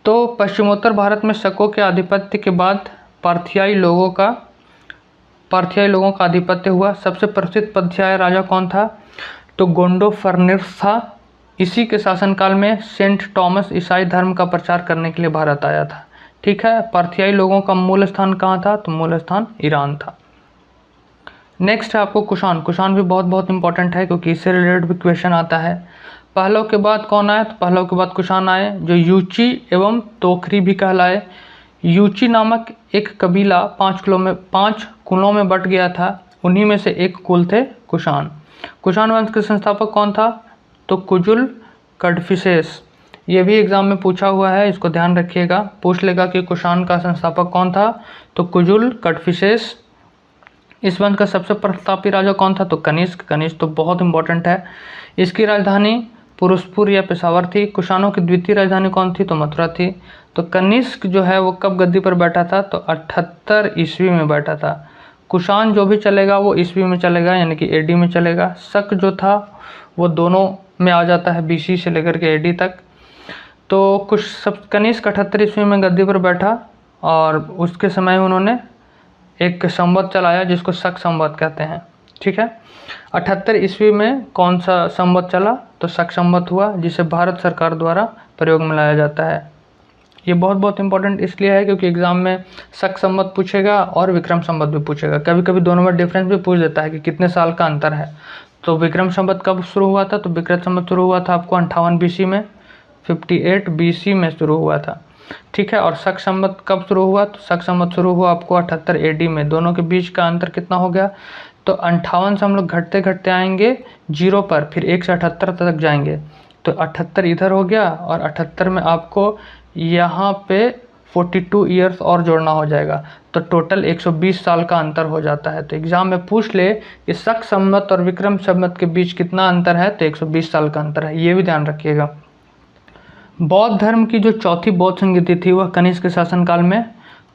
तो पश्चिमोत्तर भारत में शकों के आधिपत्य के बाद पार्थियाई लोगों का आधिपत्य हुआ। सबसे प्रसिद्ध पार्थियाई राजा कौन था, तो गोंडोफर्निस था। इसी के शासनकाल में सेंट थॉमस ईसाई धर्म का प्रचार करने के लिए भारत आया था, ठीक है। पार्थियाई लोगों का मूल स्थान कहाँ था, तो मूल स्थान ईरान था। नेक्स्ट है आपको कुषाण। कुषाण भी बहुत बहुत इंपॉर्टेंट है क्योंकि इससे रिलेटेड भी क्वेश्चन आता है। पहलव के बाद कौन आए, तो पहलव के बाद कुषाण आए, जो यूची एवं तोखरी भी कहलाए। यूची नामक एक कबीला 5 कुलों में बट गया था। उन्हीं में से एक कुल थे कुषाण। कुषाण वंश के संस्थापक कौन था, तो कुजुल कड़फिसेस। ये भी एग्जाम में पूछा हुआ है, इसको ध्यान रखिएगा। पूछ लेगा कि कुषाण का संस्थापक कौन था, तो कुजुल कड़फिसेस। इस वंश का सबसे प्रतापी राजा कौन था, तो कनिष्क। कनिष्क तो बहुत इंपॉर्टेंट है। इसकी राजधानी पुरुषपुर या पेशावर थी। कुषाणों की द्वितीय राजधानी कौन थी, तो मथुरा थी। तो कनिष्क जो है वो कब गद्दी पर बैठा था, तो 78 ईस्वी में बैठा था। कुषाण जो भी चलेगा वो ईस्वी में चलेगा, यानी कि AD में चलेगा। शक जो था वो दोनों में आ जाता है, BC से लेकर के AD तक। तो कनिष्क 78 ईस्वी में गद्दी पर बैठा और उसके समय उन्होंने एक संवत चलाया जिसको शक संवत कहते हैं, ठीक है। 78 ईस्वी में कौन सा संवत चला, तो शक संवत हुआ, जिसे भारत सरकार द्वारा प्रयोग में लाया जाता है। ये बहुत बहुत इंपॉर्टेंट इसलिए है क्योंकि एग्जाम में शक संवत पूछेगा और विक्रम संवत भी पूछेगा। कभी कभी दोनों में डिफरेंस भी पूछ देता है कि कितने साल का अंतर है। तो विक्रम संवत कब शुरू हुआ था, तो विक्रम संवत शुरू हुआ था आपको 58 BC में, 58 BC में शुरू हुआ था, ठीक है। और शक संवत कब शुरू हुआ, तो शक संवत शुरू हुआ आपको 78 AD में। दोनों के बीच का अंतर कितना हो गया, तो 58 से हम लोग घटते घटते आएंगे 0 पर, फिर 1 से 78 तक जाएंगे। तो 78 इधर हो गया और 78 में आपको यहाँ पे 42 ईयर्स और जोड़ना हो जाएगा, तो टोटल 120 साल का अंतर हो जाता है। तो एग्जाम में पूछ ले कि शक संवत और विक्रम संवत के बीच कितना अंतर है, तो 120 साल का अंतर है, ये भी ध्यान रखिएगा। बौद्ध धर्म की जो चौथी बौद्ध संगीति थी वह कनिष्क के शासनकाल में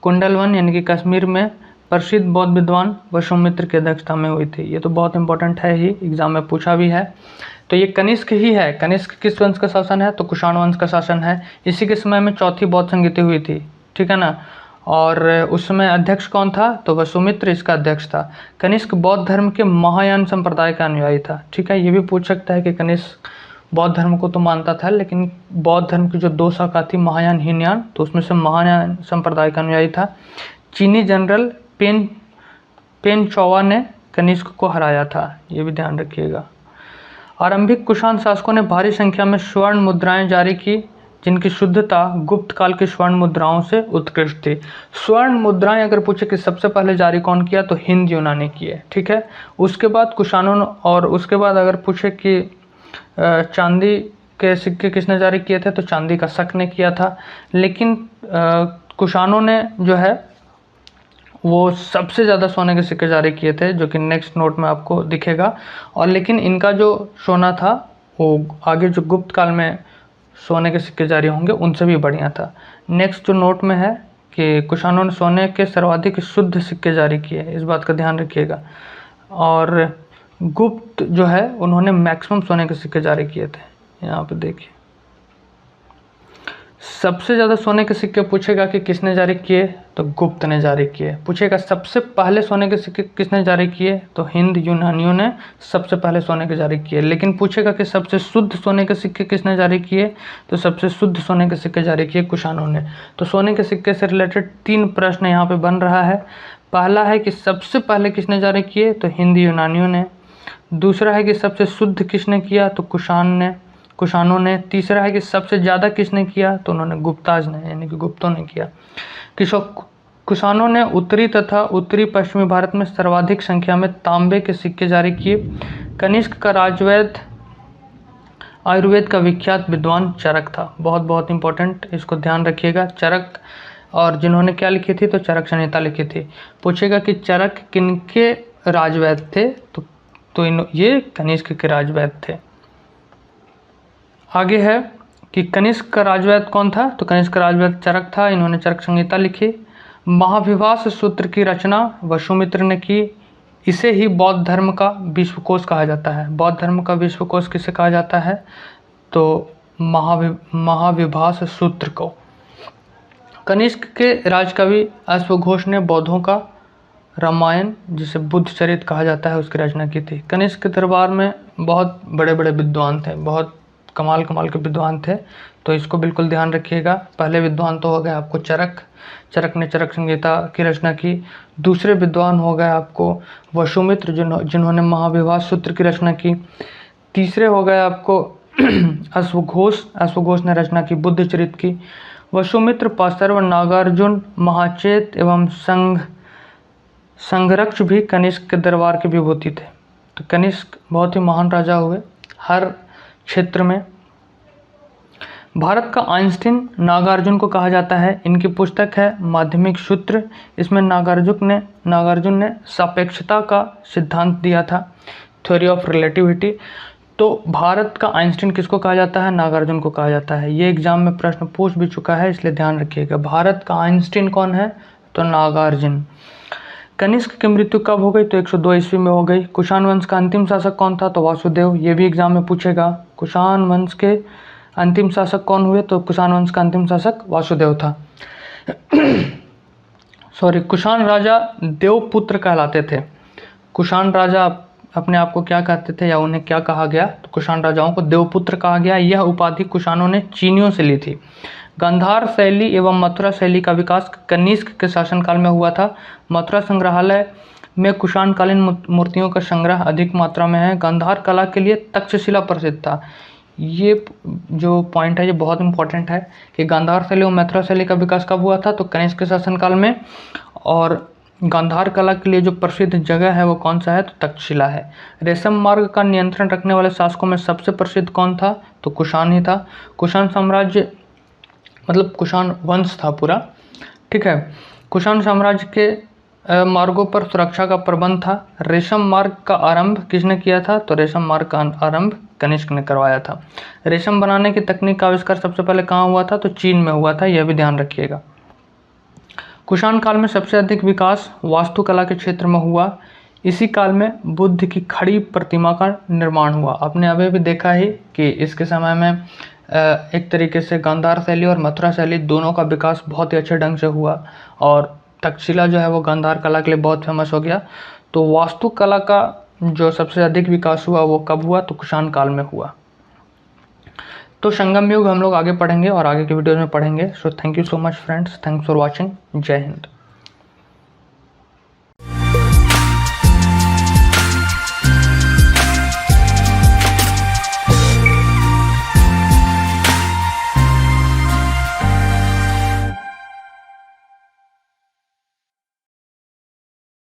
कुंडलवन यानी कि कश्मीर में प्रसिद्ध बौद्ध विद्वान वसुमित्र की अध्यक्षता में हुई थी। ये तो बहुत इंपॉर्टेंट है ही, एग्जाम में पूछा भी है। तो ये कनिष्क ही है। कनिष्क किस वंश का शासन है? तो कुषाण वंश का शासन है। इसी के समय में चौथी बौद्ध संगीति हुई थी, ठीक है ना। और उस समय अध्यक्ष कौन था? तो वसुमित्र इसका अध्यक्ष था। कनिष्क बौद्ध धर्म के महायान संप्रदाय का अनुयायी था, ठीक है। ये भी पूछ सकता है कि कनिष्क बौद्ध धर्म को तो मानता था, लेकिन बौद्ध धर्म की जो 2 शाखा थी, महायान हीनयान, तो उसमें से महायान संप्रदाय का अनुयायी था। चीनी जनरल पेन चौवा ने कनिष्क को हराया था, ये भी ध्यान रखिएगा। आरंभिक कुषाण शासकों ने भारी संख्या में स्वर्ण मुद्राएं जारी की, जिनकी शुद्धता गुप्त काल की स्वर्ण मुद्राओं से उत्कृष्ट थी। स्वर्ण मुद्राएं अगर पूछे कि सबसे पहले जारी कौन किया, तो हिंद यूनानी किए, ठीक है। उसके बाद कुषाणों, और उसके बाद अगर पूछे कि चांदी के सिक्के किसने जारी किए थे, तो चांदी का शक ने किया था। लेकिन कुषाणों ने जो है वो सबसे ज़्यादा सोने के सिक्के जारी किए थे, जो कि नेक्स्ट नोट में आपको दिखेगा। और लेकिन इनका जो सोना था वो आगे जो गुप्त काल में सोने के सिक्के जारी होंगे उनसे भी बढ़िया था। नेक्स्ट जो नोट में है कि कुषाणों ने सोने के सर्वाधिक शुद्ध सिक्के जारी किए, इस बात का ध्यान रखिएगा। और गुप्त जो है उन्होंने मैक्सिमम सोने के सिक्के जारी किए थे। यहाँ पे देखिए, सबसे ज़्यादा सोने के सिक्के पूछेगा कि किसने जारी किए, तो गुप्त ने जारी किए। पूछेगा सबसे पहले सोने के सिक्के किसने जारी किए, तो हिंद यूनानियों ने सबसे पहले सोने के जारी किए। लेकिन पूछेगा कि सबसे शुद्ध सोने के सिक्के किसने जारी किए, तो सबसे शुद्ध सोने के सिक्के जारी किए कुषाणों ने। तो सोने के सिक्के से रिलेटेड 3 प्रश्न यहाँ पे बन रहा है। पहला है कि सबसे पहले किसने जारी किए, तो हिंद यूनानियों ने। दूसरा है कि सबसे शुद्ध किसने किया, तो कुषाणों ने। तीसरा है कि सबसे ज़्यादा किसने किया, तो उन्होंने गुप्ताज ने, यानी कि गुप्तों ने किया। कुषाणों ने उत्तरी तथा उत्तरी पश्चिमी भारत में सर्वाधिक संख्या में तांबे के सिक्के जारी किए। कनिष्क का राजवैद्य आयुर्वेद का विख्यात विद्वान चरक था। बहुत बहुत इंपॉर्टेंट, इसको ध्यान रखिएगा। चरक, और जिन्होंने क्या लिखी थी, तो चरक संहिता लिखी थी। पूछेगा कि चरक किनके राजवैद्य थे, तो ये कनिष्क के राजवैद्य थे। आगे है कि कनिष्क का राजवैद्य कौन था, तो कनिष्क का राजवैद्य चरक था। इन्होंने चरक संहिता लिखी। महाविभास सूत्र की रचना वसुमित्र ने की। इसे ही बौद्ध धर्म का विश्वकोश कहा जाता है। बौद्ध धर्म का विश्वकोश किसे कहा जाता है, तो महाविभास सूत्र को। कनिष्क के राजकवि अश्वघोष ने बौद्धों का रामायण, जिसे बुद्ध चरित कहा जाता है, उसकी रचना की थी। कनिष्क के दरबार में बहुत बड़े बड़े विद्वान थे, बहुत कमाल के विद्वान थे, तो इसको बिल्कुल ध्यान रखिएगा। पहले विद्वान तो हो गए आपको चरक ने चरक संहिता की रचना की। दूसरे विद्वान हो गए आपको वसुमित्र, जिन्होंने महाविभास सूत्र की रचना की। तीसरे हो गए आपको अश्वघोष ने रचना की बुद्ध चरित की। वसुमित्र, पार्श्व, नागार्जुन, महाचेत एवं संघरक्ष भी कनिष्क के दरबार के विभूति थे। तो कनिष्क बहुत ही महान राजा हुए हर क्षेत्र में। भारत का आइंस्टीन नागार्जुन को कहा जाता है। इनकी पुस्तक है माध्यमिक सूत्र। इसमें नागार्जुन ने सापेक्षता का सिद्धांत दिया था, थ्योरी ऑफ रिलेटिविटी। तो भारत का आइंस्टीन किसको कहा जाता है, नागार्जुन को कहा जाता है। ये एग्जाम में प्रश्न पूछ भी चुका है, इसलिए ध्यान रखिएगा। भारत का आइंस्टीन कौन है, तो नागार्जुन। कनिष्क की मृत्यु कब हो गई, तो 102 ईस्वी में हो गई। कुषाण वंश का अंतिम शासक कौन था, तो वासुदेव। ये भी एग्जाम में पूछेगा। कुषाण वंश के अंतिम शासक कौन हुए, तो कुषाण वंश का अंतिम शासक वासुदेव था। कुषाण राजा देवपुत्र कहलाते थे। कुषाण राजा अपने आप को क्या कहते थे, या उन्हें क्या कहा गया, तो कुषाण राजाओं को देवपुत्र कहा गया। यह उपाधि कुषाणों ने चीनियों से ली थी। गांधार शैली एवं मथुरा शैली का विकास कनिष्क के शासनकाल में हुआ था। मथुरा संग्रहालय में कुषाणकालीन मूर्तियों का संग्रह अधिक मात्रा में है। गांधार कला के लिए तक्षशिला प्रसिद्ध था। ये जो पॉइंट है ये बहुत इंपॉर्टेंट है कि गांधार शैली और मथुरा शैली का विकास कब हुआ था, तो कनिष्क के शासनकाल में। और गांधार कला के लिए जो प्रसिद्ध जगह है वो कौन सा है, तो तक्षशिला है। रेशम मार्ग का नियंत्रण रखने वाले शासकों में सबसे प्रसिद्ध कौन था, तो कुषाण ही था। कुषाण साम्राज्य मतलब कुषाण वंश था पूरा, ठीक है। कुषाण साम्राज्य के मार्गों पर सुरक्षा का प्रबंध था। रेशम मार्ग का आरंभ किसने किया था, तो रेशम मार्ग का आरंभ कनिष्क ने करवाया था। रेशम बनाने की तकनीक का आविष्कार सबसे पहले कहाँ हुआ था, तो चीन में हुआ था, यह भी ध्यान रखिएगा। कुषाण काल में सबसे अधिक विकास वास्तुकला के क्षेत्र में हुआ। इसी काल में बुद्ध की खड़ी प्रतिमा का निर्माण हुआ। आपने अभी भी देखा ही कि इसके समय में एक तरीके से गांधार शैली और मथुरा शैली दोनों का विकास बहुत ही अच्छे ढंग से हुआ, और तक्षशिला जो है वो गांधार कला के लिए बहुत फेमस हो गया। तो वास्तुकला का जो सबसे अधिक विकास हुआ वो कब हुआ? तो कुषाण काल में हुआ। तो संगम युग हम लोग आगे पढ़ेंगे और आगे के वीडियो में पढ़ेंगे। So thank you so much friends, thanks for watching. जय हिंद।